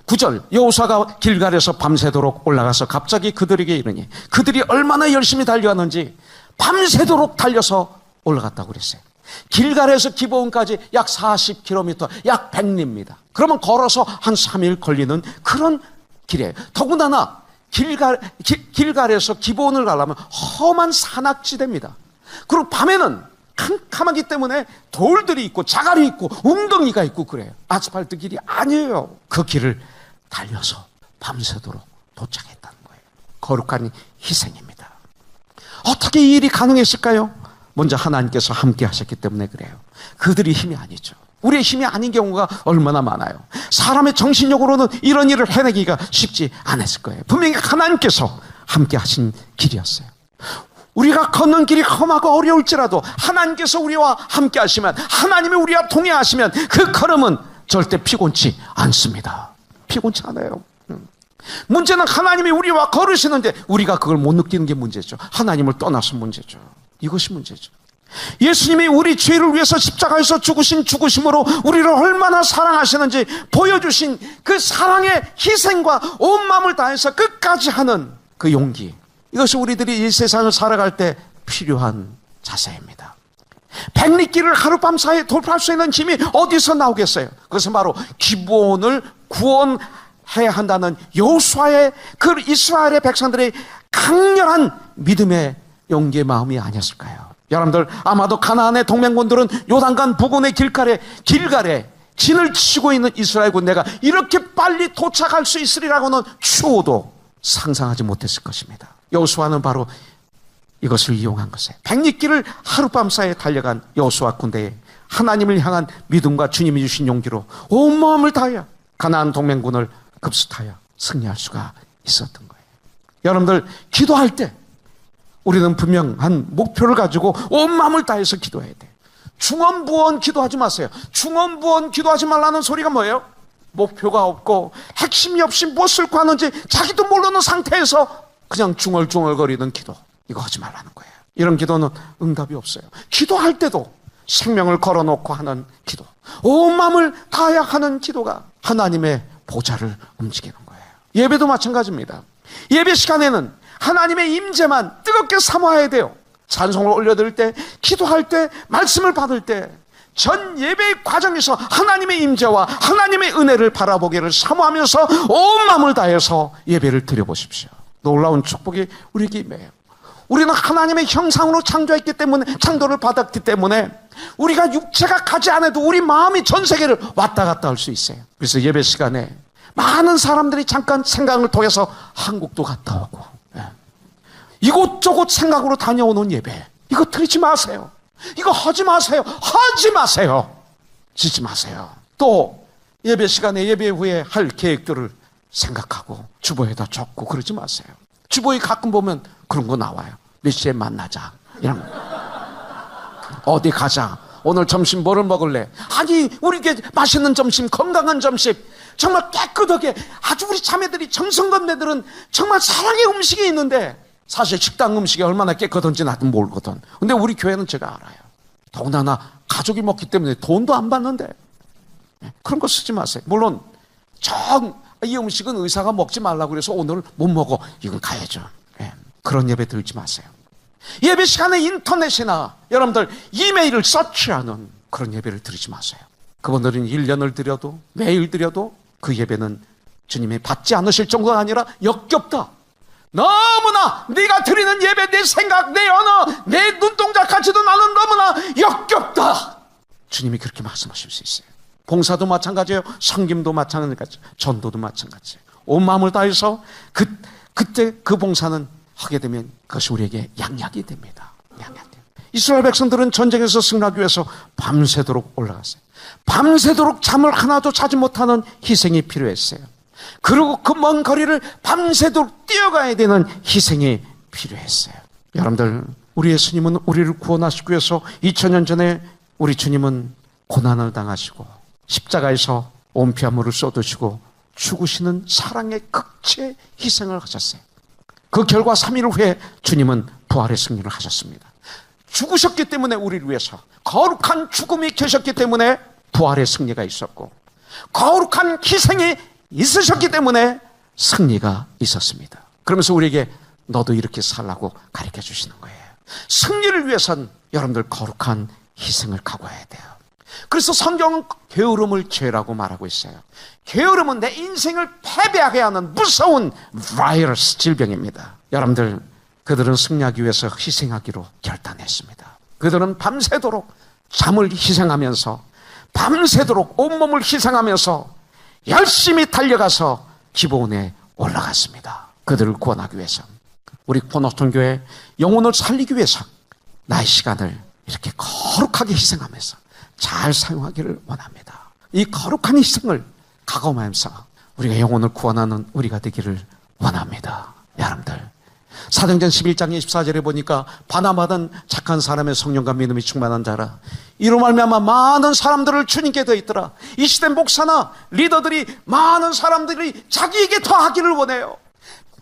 9절 여호수아가 길갈에서 밤새도록 올라가서 갑자기 그들에게 이르니, 그들이 얼마나 열심히 달려왔는지 밤새도록 달려서 올라갔다고 그랬어요. 길갈에서 기브온까지 약 40km, 약 100리입니다. 그러면 걸어서 한 3일 걸리는 그런 길이에요. 더군다나 길갈에서 기브온을 가려면 험한 산악지대입니다. 그리고 밤에는 캄캄하기 때문에 돌들이 있고 자갈이 있고 웅덩이가 있고 그래요. 아스팔트 길이 아니에요. 그 길을 달려서 밤새도록 도착했다는 거예요. 거룩한 희생입니다. 어떻게 이 일이 가능했을까요? 먼저 하나님께서 함께 하셨기 때문에 그래요. 그들이 힘이 아니죠. 우리의 힘이 아닌 경우가 얼마나 많아요. 사람의 정신력으로는 이런 일을 해내기가 쉽지 않았을 거예요. 분명히 하나님께서 함께 하신 길이었어요. 우리가 걷는 길이 험하고 어려울지라도 하나님께서 우리와 함께 하시면, 하나님이 우리와 동행하시면 그 걸음은 절대 피곤치 않습니다. 피곤치 않아요. 문제는 하나님이 우리와 걸으시는데 우리가 그걸 못 느끼는 게 문제죠. 하나님을 떠나서 문제죠. 이것이 문제죠. 예수님이 우리 죄를 위해서 십자가에서 죽으신 죽으심으로 우리를 얼마나 사랑하시는지 보여주신 그 사랑의 희생과 온 마음을 다해서 끝까지 하는 그 용기, 이것이 우리들이 이 세상을 살아갈 때 필요한 자세입니다. 백리길을 하룻밤 사이에 돌파할 수 있는 힘이 어디서 나오겠어요? 그것은 바로 기브온을 구원해야 한다는 여호수아의 그 이스라엘의 백성들의 강렬한 믿음의 용기의 마음이 아니었을까요? 여러분들 아마도 가나안의 동맹군들은 요단강 부근의 길갈에 진을 치고 있는 이스라엘 군대가 이렇게 빨리 도착할 수 있으리라고는 추호도 상상하지 못했을 것입니다. 여호수아는 바로 이것을 이용한 것이에요. 백리길을 하룻밤 사이에 달려간 여호수아 군대에 하나님을 향한 믿음과 주님이 주신 용기로 온 마음을 다하여 가나안 동맹군을 급습하여 승리할 수가 있었던 거예요. 여러분들 기도할 때 우리는 분명한 목표를 가지고 온 마음을 다해서 기도해야 돼요. 중언부언 기도하지 마세요. 중언부언 기도하지 말라는 소리가 뭐예요? 목표가 없고 핵심이 없이 무엇을 구하는지 자기도 모르는 상태에서 그냥 중얼중얼거리는 기도, 이거 하지 말라는 거예요. 이런 기도는 응답이 없어요. 기도할 때도 생명을 걸어놓고 하는 기도, 온 마음을 다해야 하는 기도가 하나님의 보좌를 움직이는 거예요. 예배도 마찬가지입니다. 예배 시간에는 하나님의 임재만 뜨겁게 사모해야 돼요. 찬송을 올려드릴 때, 기도할 때, 말씀을 받을 때 전 예배의 과정에서 하나님의 임재와 하나님의 은혜를 바라보기를 사모하면서 온 마음을 다해서 예배를 드려보십시오. 놀라운 축복이 우리에게 임해요. 우리는 하나님의 형상으로 창조했기 때문에, 창조를 받았기 때문에 우리가 육체가 가지 않아도 우리 마음이 전 세계를 왔다 갔다 할 수 있어요. 그래서 예배 시간에 많은 사람들이 잠깐 생각을 통해서 한국도 갔다 오고, 이곳저곳 생각으로 다녀오는 예배, 이거 드리지 마세요. 이거 하지 마세요. 하지 마세요. 짓지 마세요. 또 예배 시간에, 예배 후에 할 계획들을 생각하고 주보에다 적고 그러지 마세요. 주보에 가끔 보면 그런 거 나와요. 몇 시에 만나자, 이런 거. 어디 가자, 오늘 점심 뭐를 먹을래. 아니, 우리에게 맛있는 점심, 건강한 점심, 정말 깨끗하게, 아주 우리 자매들이, 정성건매들은 정말 사랑의 음식이 있는데 사실 식당 음식이 얼마나 깨끗한지 나도 모르거든. 근데 우리 교회는 제가 알아요. 더군다나 가족이 먹기 때문에 돈도 안 받는데 그런 거 쓰지 마세요. 물론 이 음식은 의사가 먹지 말라고 그래서 오늘 못 먹어, 이건 가야죠. 그런 예배 들지 마세요. 예배 시간에 인터넷이나 여러분들 이메일을 서치하는 그런 예배를 드리지 마세요. 그분들은 1년을 드려도, 매일 드려도 그 예배는 주님이 받지 않으실 정도가 아니라 역겹다. 너무나 네가 드리는 예배, 내 생각, 내 언어, 내 눈동자까지도 나는 너무나 역겹다. 주님이 그렇게 말씀하실 수 있어요. 봉사도 마찬가지예요. 섬김도 마찬가지예요. 전도도 마찬가지예요. 온 마음을 다해서 그때 그 봉사는 하게 되면 그것이 우리에게 양약이 됩니다. 양약이 돼요. 이스라엘 백성들은 전쟁에서 승리하기 위해서 밤새도록 올라갔어요. 밤새도록 잠을 하나도 자지 못하는 희생이 필요했어요. 그리고 그 먼 거리를 밤새도록 뛰어가야 되는 희생이 필요했어요. 여러분들, 우리 예수님은 우리를 구원하시기 위해서 2000년 전에 우리 주님은 고난을 당하시고 십자가에서 온 피아물을 쏟으시고 죽으시는 사랑의 극치의 희생을 하셨어요. 그 결과 3일 후에 주님은 부활의 승리를 하셨습니다. 죽으셨기 때문에 우리를 위해서, 거룩한 죽음이 계셨기 때문에 부활의 승리가 있었고, 거룩한 희생이 있으셨기 때문에 승리가 있었습니다. 그러면서 우리에게 너도 이렇게 살라고 가르쳐 주시는 거예요. 승리를 위해선 여러분들 거룩한 희생을 각오해야 돼요. 그래서 성경은 게으름을 죄라고 말하고 있어요. 게으름은 내 인생을 패배하게 하는 무서운 바이러스, 질병입니다. 여러분들, 그들은 승리하기 위해서 희생하기로 결단했습니다. 그들은 밤새도록 잠을 희생하면서, 밤새도록 온몸을 희생하면서 열심히 달려가서 기브온에 올라갔습니다. 그들을 구원하기 위해서. 우리 포너스톤 교회 영혼을 살리기 위해서 나의 시간을 이렇게 거룩하게 희생하면서 잘 사용하기를 원합니다. 이 거룩한 희생을 각오하면서 우리가 영혼을 구원하는 우리가 되기를 원합니다. 여러분들, 사도행전 11장 24절에 보니까 바나바는 착한 사람의 성령과 믿음이 충만한 자라, 이로 말미암아 많은 사람들을 주님께 더했더라. 이 시대 목사나 리더들이 많은 사람들이 자기에게 더하기를 원해요.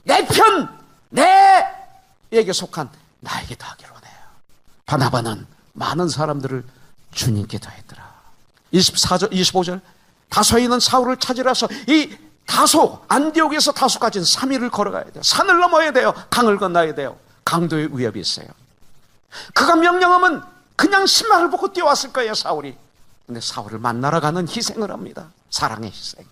내 편, 내에게 속한 나에게 더하기를 원해요. 바나바는 많은 사람들을 주님께 더했더라. 24절, 25절, 다소에 있는 사울을 찾으라서 이 다소, 안디옥에서 다소까지는 3일을 걸어가야 돼요. 산을 넘어야 돼요. 강을 건너야 돼요. 강도의 위협이 있어요. 그가 명령하면 그냥 신발을 벗고 뛰어왔을 거예요, 사울이. 근데 사울을 만나러 가는 희생을 합니다. 사랑의 희생.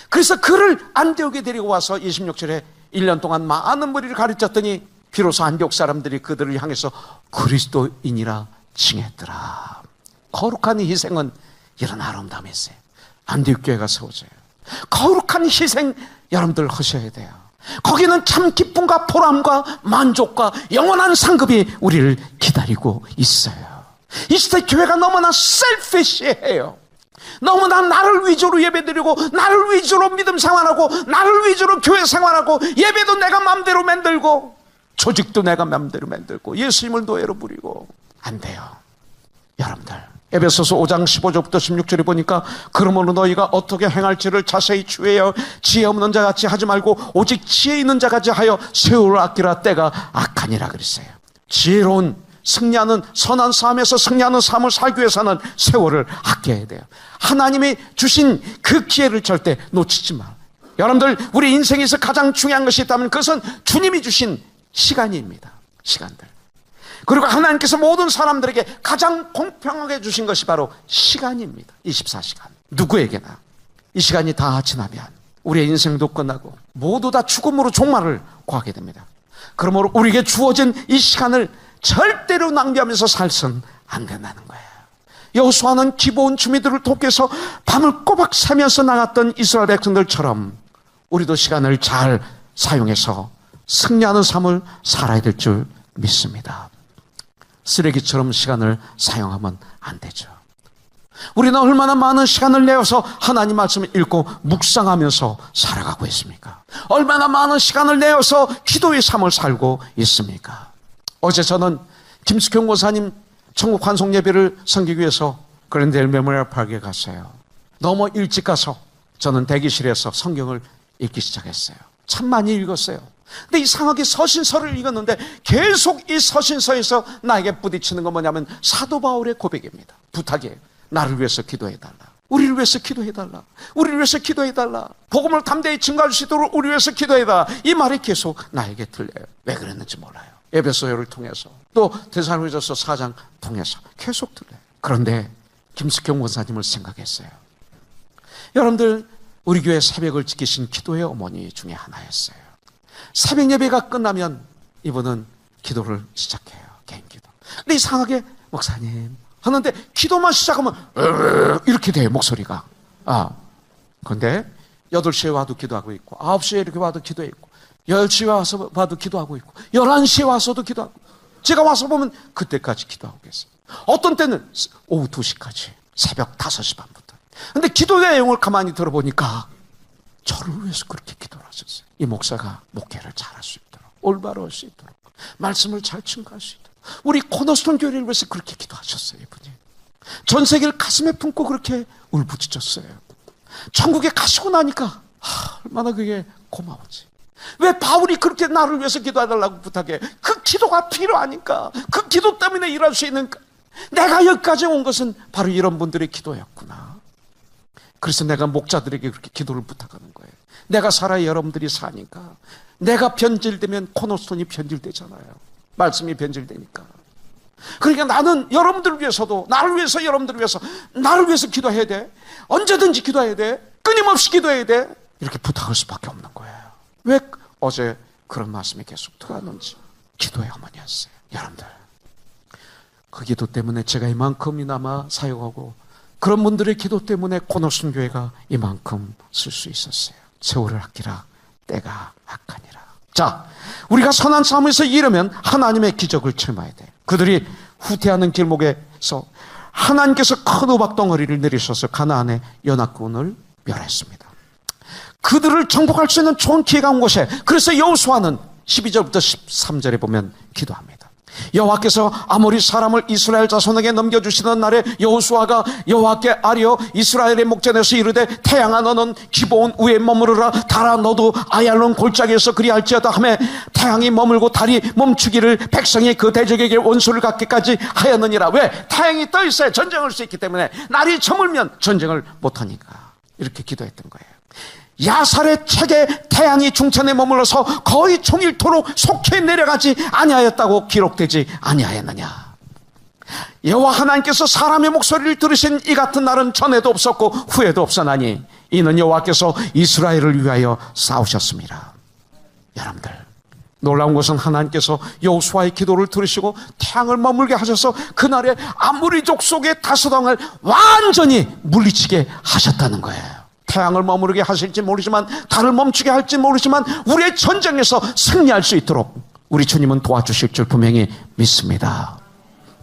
그래서 그를 안디옥에 데리고 와서 26절에 1년 동안 많은 무리를 가르쳤더니 비로소 안디옥 사람들이 그들을 향해서 그리스도인이라 칭했더라. 거룩한 희생은 이런 아름다움이 있어요. 안디옥 교회가 세워져요. 거룩한 희생 여러분들 하셔야 돼요. 거기는 참 기쁨과 보람과 만족과 영원한 상급이 우리를 기다리고 있어요. 이 시대 교회가 너무나 셀피시해요. 너무나 나를 위주로 예배드리고, 나를 위주로 믿음 생활하고, 나를 위주로 교회 생활하고, 예배도 내가 마음대로 만들고, 조직도 내가 마음대로 만들고, 예수님을 노예로 부리고. 안 돼요. 여러분들, 에베소서 5장 15절부터 16절에 보니까 그러므로 너희가 어떻게 행할지를 자세히 주의하여 지혜 없는 자같이 하지 말고 오직 지혜 있는 자같이 하여 세월을 아끼라, 때가 악하니라 그랬어요. 지혜로운 승리하는 선한 삶에서 승리하는 삶을 살기 위해서는 세월을 아껴야 돼요. 하나님이 주신 그 기회를 절대 놓치지 마. 여러분들, 우리 인생에서 가장 중요한 것이 있다면 그것은 주님이 주신 시간입니다. 시간들. 그리고 하나님께서 모든 사람들에게 가장 공평하게 주신 것이 바로 시간입니다. 24시간. 누구에게나 이 시간이 다 지나면 우리의 인생도 끝나고 모두 다 죽음으로 종말을 구하게 됩니다. 그러므로 우리에게 주어진 이 시간을 절대로 낭비하면서 살선 안 된다는 거예요. 여호수아는 기브온 주민들을 돕기위해서 밤을 꼬박 새면서 나갔던 이스라엘 백성들처럼 우리도 시간을 잘 사용해서 승리하는 삶을 살아야 될 줄 믿습니다. 쓰레기처럼 시간을 사용하면 안 되죠. 우리는 얼마나 많은 시간을 내어서 하나님 말씀을 읽고 묵상하면서 살아가고 있습니까? 얼마나 많은 시간을 내어서 기도의 삶을 살고 있습니까? 어제 저는 김숙형 권사님 천국 환송 예배를 섬기기 위해서 그랜델 메모리얼 파크에 갔어요. 너무 일찍 가서 저는 대기실에서 성경을 읽기 시작했어요. 참 많이 읽었어요. 근데 이상하게 서신서를 읽었는데 계속 이 서신서에서 나에게 부딪히는 건 뭐냐면 사도 바울의 고백입니다. 부탁이에요. 나를 위해서 기도해달라. 우리를 위해서 기도해달라. 우리를 위해서 기도해달라. 복음을 담대히 증거할 수 있도록 우리를 위해서 기도해달라. 이 말이 계속 나에게 들려요. 왜 그랬는지 몰라요. 에베소서를 통해서 또 데살로니가서 4장 통해서 계속 들려요. 그런데 김숙경 원사님을 생각했어요. 여러분들, 우리 교회 새벽을 지키신 기도의 어머니 중에 하나였어요. 새벽 예배가 끝나면 이분은 기도를 시작해요. 개인 기도. 근데 이상하게 목사님 하는데 기도만 시작하면 이렇게 돼요, 목소리가. 근데 8시에 와도 기도하고 있고 9시에 이렇게 와도 기도했고 10시에 와서 봐도 기도하고 있고 11시에 와서도 기도하고, 제가 와서 보면 그때까지 기도하고 계세요. 어떤 때는 오후 2시까지, 새벽 5시 반부터. 근데 기도 내용을 가만히 들어보니까 저를 위해서 그렇게 기도를 하셨어요. 이 목사가 목회를 잘할 수 있도록, 올바로 할 수 있도록, 말씀을 잘 증거할 수 있도록, 우리 코너스톤 교회를 위해서 그렇게 기도하셨어요. 이분이 전 세계를 가슴에 품고 그렇게 울부짖었어요. 천국에 가시고 나니까 얼마나 그게 고마웠지. 왜 바울이 그렇게 나를 위해서 기도해달라고 부탁해? 그 기도가 필요하니까. 그 기도 때문에 일할 수 있는, 내가 여기까지 온 것은 바로 이런 분들의 기도였구나. 그래서 내가 목자들에게 그렇게 기도를 부탁하는 거예요. 내가 살아야 여러분들이 사니까. 내가 변질되면 코너스톤이 변질되잖아요. 말씀이 변질되니까. 그러니까 나는 여러분들을 위해서도, 나를 위해서, 여러분들을 위해서, 나를 위해서 기도해야 돼. 언제든지 기도해야 돼. 끊임없이 기도해야 돼. 이렇게 부탁할 수밖에 없는 거예요. 왜 어제 그런 말씀이 계속 들어왔는지. 기도의 어머니였어요. 여러분들, 그 기도 때문에 제가 이만큼이나마 사역하고, 그런 분들의 기도 때문에 코너스톤 교회가 이만큼 쓸 수 있었어요. 세월을 아끼라 때가 악하니라. 자, 우리가 선한 삶에서 이르면 하나님의 기적을 체험해야 돼. 그들이 후퇴하는 길목에서 하나님께서 큰 우박 덩어리를 내리셔서 가나안의 연합군을 멸했습니다. 그들을 정복할 수 있는 좋은 기회가 온 곳에, 그래서 여호수아는 12절부터 13절에 보면 기도합니다. 여호와께서 아모리 사람을 이스라엘 자손에게 넘겨주시던 날에 여호수아가 여호와께 아뢰어 이스라엘의 목전에서 이르되, 태양아 너는 기브온 위에 머무르라. 달아 너도 아얄론 골짜기에서 그리할지어다 하며, 태양이 머물고 달이 멈추기를 백성이 그 대적에게 원수를 갖기까지 하였느니라. 왜? 태양이 떠 있어야 전쟁할 수 있기 때문에. 날이 저물면 전쟁을 못하니까. 이렇게 기도했던 거예요. 야살의 책에 태양이 중천에 머물러서 거의 종일토록 속해 내려가지 아니하였다고 기록되지 아니하였느냐. 여호와 하나님께서 사람의 목소리를 들으신 이 같은 날은 전에도 없었고 후에도 없었나니 이는 여호와께서 이스라엘을 위하여 싸우셨습니다. 여러분들, 놀라운 것은 하나님께서 여호수아의 기도를 들으시고 태양을 머물게 하셔서 그날에 아모리족 속의 다소당을 완전히 물리치게 하셨다는 거예요. 태양을 머무르게 하실지 모르지만, 달을 멈추게 할지 모르지만, 우리의 전쟁에서 승리할 수 있도록 우리 주님은 도와주실 줄 분명히 믿습니다.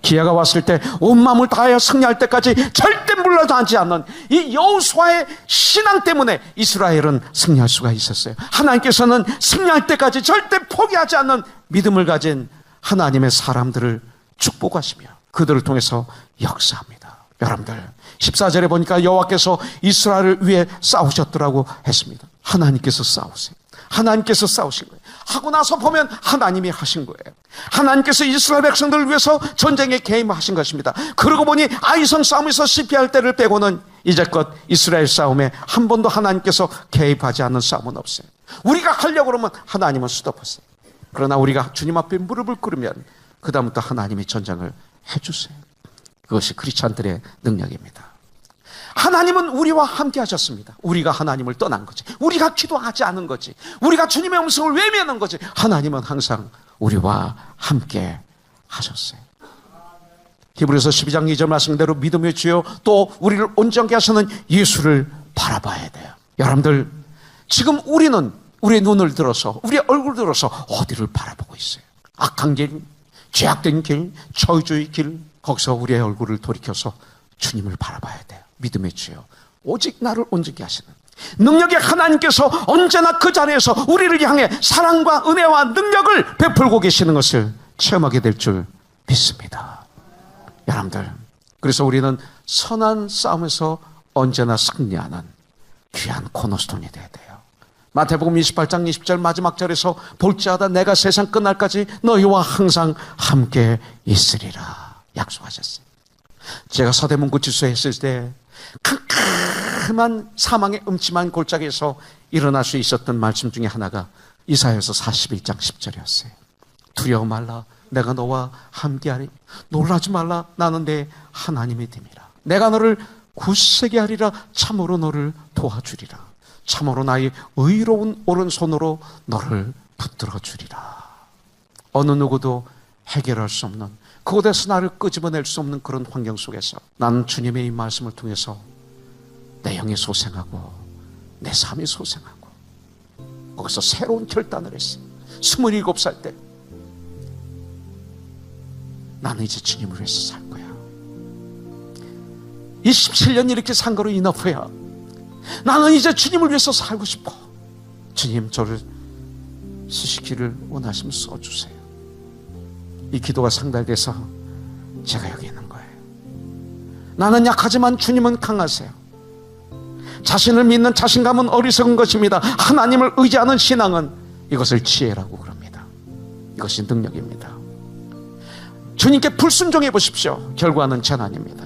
기회가 왔을 때 온 마음을 다하여 승리할 때까지 절대 물러나지 않는 이 여호수아의 신앙 때문에 이스라엘은 승리할 수가 있었어요. 하나님께서는 승리할 때까지 절대 포기하지 않는 믿음을 가진 하나님의 사람들을 축복하시며 그들을 통해서 역사합니다. 여러분들, 14절에 보니까 여호와께서 이스라엘을 위해 싸우셨더라고 했습니다. 하나님께서 싸우세요. 하나님께서 싸우신 거예요. 하고 나서 보면 하나님이 하신 거예요. 하나님께서 이스라엘 백성들을 위해서 전쟁에 개입하신 것입니다. 그러고 보니 아이성 싸움에서 실패할 때를 빼고는 이제껏 이스라엘 싸움에 한 번도 하나님께서 개입하지 않는 싸움은 없어요. 우리가 하려고 그러면 하나님은 수도하세요. 그러나 우리가 주님 앞에 무릎을 꿇으면 그 다음부터 하나님이 전쟁을 해주세요. 그것이 크리스찬들의 능력입니다. 하나님은 우리와 함께 하셨습니다. 우리가 하나님을 떠난 거지. 우리가 기도하지 않은 거지. 우리가 주님의 음성을 외면한 거지. 하나님은 항상 우리와 함께 하셨어요. 히브리서 12장 2절 말씀대로 믿음의 주요 또 우리를 온전케 하시는 예수를 바라봐야 돼요. 여러분들 지금 우리는 우리의 눈을 들어서 우리의 얼굴을 들어서 어디를 바라보고 있어요? 악한 길, 죄악된 길, 저주의 길, 거기서 우리의 얼굴을 돌이켜서 주님을 바라봐야 돼요. 믿음의 주여 오직 나를 온전케 하시는 능력의 하나님께서 언제나 그 자리에서 우리를 향해 사랑과 은혜와 능력을 베풀고 계시는 것을 체험하게 될 줄 믿습니다. 여러분들 그래서 우리는 선한 싸움에서 언제나 승리하는 귀한 코너스톤이 되어야 돼요. 마태복음 28장 20절 마지막 절에서 볼지어다 내가 세상 끝날까지 너희와 항상 함께 있으리라 약속하셨어요. 제가 서대문구 지수에 있을 때 캄캄한 사망의 음침한 골짜기에서 일어날 수 있었던 말씀 중에 하나가 이사야서 41장 10절이었어요. 두려워 말라 내가 너와 함께하리. 놀라지 말라 나는 내 하나님이 됨이라. 내가 너를 굳세게 하리라. 참으로 너를 도와주리라. 참으로 나의 의로운 오른손으로 너를 붙들어 주리라. 어느 누구도 해결할 수 없는 그곳에서 나를 끄집어낼 수 없는 그런 환경 속에서 나는 주님의 이 말씀을 통해서 내 영이 소생하고 내 삶이 소생하고 거기서 새로운 결단을 했어요. 27살 때 나는 이제 주님을 위해서 살 거야. 27년 이렇게 산 거로 이너프야. 나는 이제 주님을 위해서 살고 싶어. 주님 저를 쓰시기를 원하시면 써주세요. 이 기도가 상달돼서 제가 여기 있는 거예요. 나는 약하지만 주님은 강하세요. 자신을 믿는 자신감은 어리석은 것입니다. 하나님을 의지하는 신앙은 이것을 지혜라고 그럽니다. 이것이 능력입니다. 주님께 불순종해 보십시오. 결과는 재난입니다.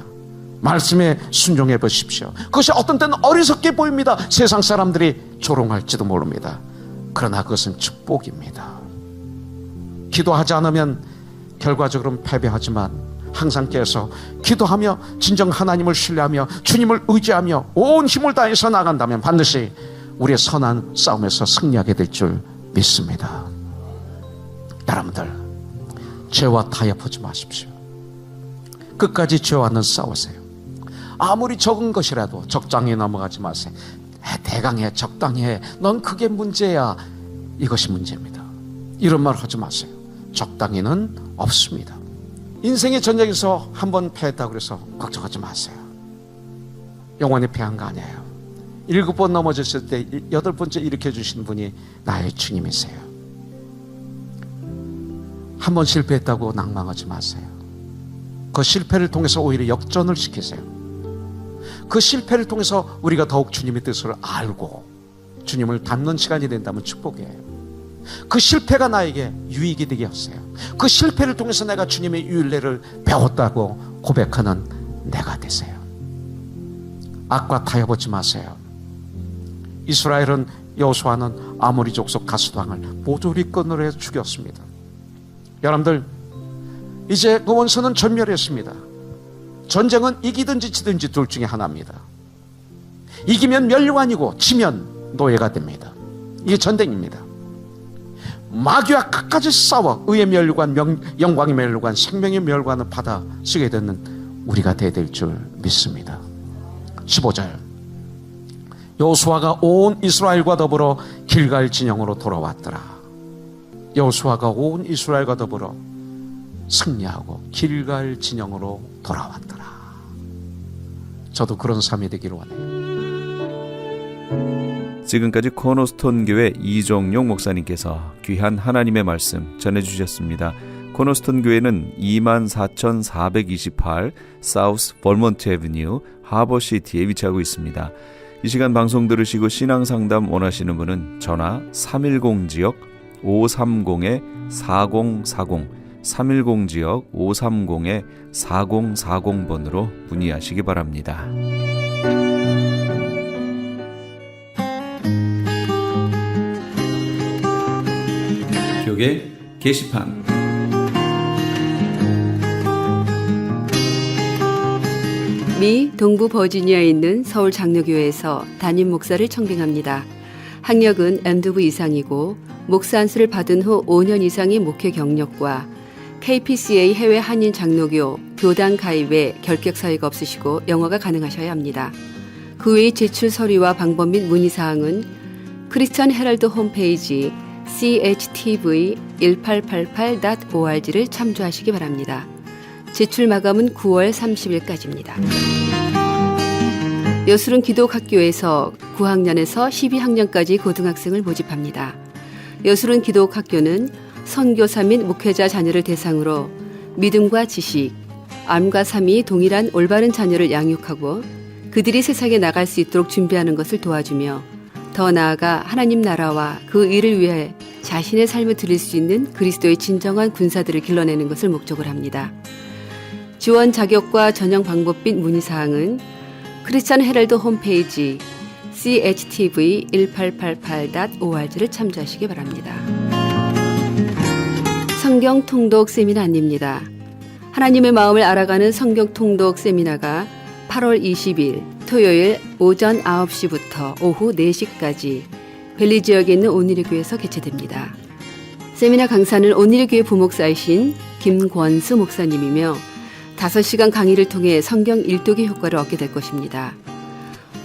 말씀에 순종해 보십시오. 그것이 어떤 때는 어리석게 보입니다. 세상 사람들이 조롱할지도 모릅니다. 그러나 그것은 축복입니다. 기도하지 않으면 결과적으로는 패배하지만 항상 깨서 기도하며 진정 하나님을 신뢰하며 주님을 의지하며 온 힘을 다해서 나간다면 반드시 우리의 선한 싸움에서 승리하게 될 줄 믿습니다. 여러분들 죄와 타협하지 마십시오. 끝까지 죄와는 싸우세요. 아무리 적은 것이라도 적당히 넘어가지 마세요. 대강히 해, 적당히 해. 넌 그게 문제야. 이것이 문제입니다. 이런 말 하지 마세요. 적당히는 없습니다. 인생의 전쟁에서 한번 패했다고 해서 걱정하지 마세요. 영원히 패한 거 아니에요. 7번 넘어졌을 때 8번째 일으켜주신 분이 나의 주님이세요. 한 번 실패했다고 낭망하지 마세요. 그 실패를 통해서 오히려 역전을 시키세요. 그 실패를 통해서 우리가 더욱 주님의 뜻을 알고 주님을 닮는 시간이 된다면 축복이에요. 그 실패가 나에게 유익이 되게 하세요. 그 실패를 통해서 내가 주님의 윤례를 배웠다고 고백하는 내가 되세요. 악과 타협하지 마세요. 이스라엘은 여호수아는 아모리 족속 가스당을 모조리 끊으려 죽였습니다. 여러분들 이제 그 원수는 전멸했습니다. 전쟁은 이기든지 지든지 둘 중에 하나입니다. 이기면 멸류관이고 지면 노예가 됩니다. 이게 전쟁입니다. 마귀와 끝까지 싸워 의의 멸류관, 영광의 멸류관, 생명의 멸류관을 받아 쓰게 되는 우리가 되어야 될 줄 믿습니다. 15절 여호수아가 온 이스라엘과 더불어 길갈 진영으로 돌아왔더라. 여호수아가 온 이스라엘과 더불어 승리하고 길갈 진영으로 돌아왔더라. 저도 그런 삶이 되기를 원해요. 지금까지 코너스톤 교회 이종용 목사님께서 귀한 하나님의 말씀 전해주셨습니다. 코너스톤 교회는 24,428 사우스 벌몬트 애비뉴 하버시티에 위치하고 있습니다. 이 시간 방송 들으시고 신앙상담 원하시는 분은 전화 310지역 530-4040 310지역 530-4040번으로 문의하시기 바랍니다. 교계 게시판 미 동부 버지니아에 있는 서울 장로교회에서 담임 목사를 청빙합니다. 학력은 MDiv 이상이고 목사 안수를 받은 후 5년 이상의 목회 경력과 KPCA 해외 한인 장로교 교단 가입에 결격 사유가 없으시고 영어가 가능하셔야 합니다. 그 외의 제출 서류와 방법 및 문의사항은 크리스천 헤럴드 홈페이지 CHTV1888.org를 참조하시기 바랍니다. 제출 마감은 9월 30일까지입니다. 여술은 기독학교에서 9학년에서 12학년까지 고등학생을 모집합니다. 여술은 기독학교는 선교사 및 목회자 자녀를 대상으로 믿음과 지식, 암과 삶이 동일한 올바른 자녀를 양육하고 그들이 세상에 나갈 수 있도록 준비하는 것을 도와주며 더 나아가 하나님 나라와 그 일을 위해 자신의 삶을 드릴 수 있는 그리스도의 진정한 군사들을 길러내는 것을 목적으로 합니다. 지원 자격과 전형 방법 및 문의사항은 크리스천 헤럴드 홈페이지 CHTV1888.org를 참조하시기 바랍니다. 성경 통독 세미나입니다. 하나님의 마음을 알아가는 성경 통독 세미나가 8월 20일 토요일 오전 9시부터 오후 4시까지 벨리 지역에 있는 온누리 교회에서 개최됩니다. 세미나 강사는 온누리 교회 부목사이신 김권수 목사님이며 5시간 강의를 통해 성경 일독의 효과를 얻게 될 것입니다.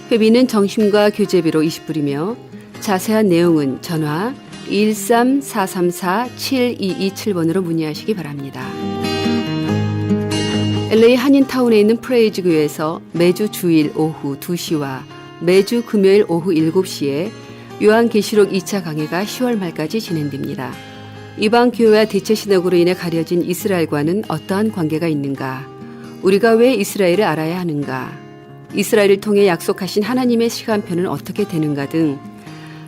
회비는 정심과 교재비로 20불이며 자세한 내용은 전화 13434-7227번으로 문의하시기 바랍니다. LA 한인타운에 있는 프레이즈 교회에서 매주 주일 오후 2시와 매주 금요일 오후 7시에 요한계시록 2차 강해가 10월 말까지 진행됩니다. 이방 교회와 대체 신학으로 인해 가려진 이스라엘과는 어떠한 관계가 있는가? 우리가 왜 이스라엘을 알아야 하는가? 이스라엘을 통해 약속하신 하나님의 시간표는 어떻게 되는가 등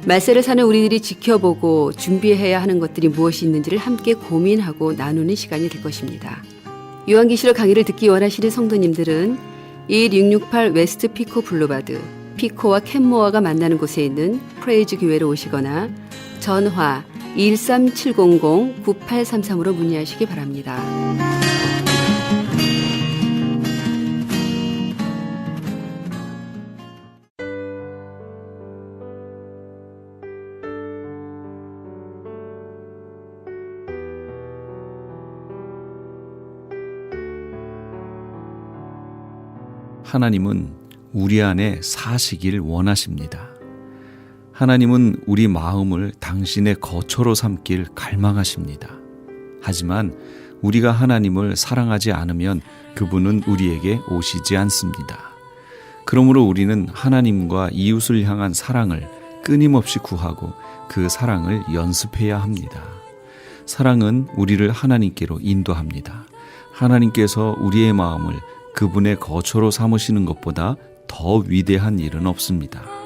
말세를 사는 우리들이 지켜보고 준비해야 하는 것들이 무엇이 있는지를 함께 고민하고 나누는 시간이 될 것입니다. 요한계시록 강의를 듣기 원하시는 성도님들은 1668 웨스트 피코 블루바드, 피코와 캔모어가 만나는 곳에 있는 프레이즈 교회로 오시거나 전화 13700-9833으로 문의하시기 바랍니다. 하나님은 우리 안에 사시길 원하십니다. 하나님은 우리 마음을 당신의 거처로 삼길 갈망하십니다. 하지만 우리가 하나님을 사랑하지 않으면 그분은 우리에게 오시지 않습니다. 그러므로 우리는 하나님과 이웃을 향한 사랑을 끊임없이 구하고 그 사랑을 연습해야 합니다. 사랑은 우리를 하나님께로 인도합니다. 하나님께서 우리의 마음을 그분의 거처로 삼으시는 것보다 더 위대한 일은 없습니다.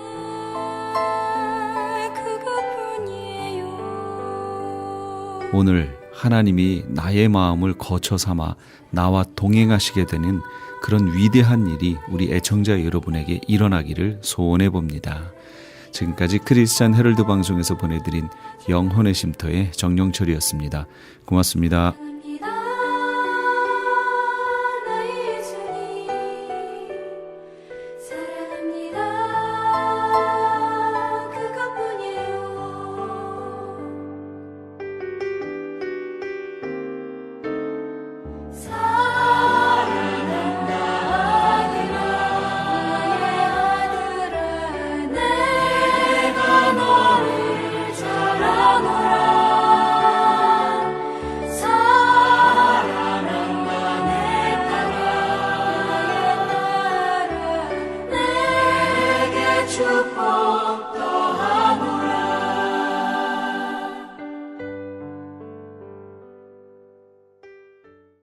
오늘 하나님이 나의 마음을 거처 삼아 나와 동행하시게 되는 그런 위대한 일이 우리 애청자 여러분에게 일어나기를 소원해 봅니다. 지금까지 크리스찬 헤럴드 방송에서 보내드린 영혼의 쉼터의 정영철이었습니다. 고맙습니다.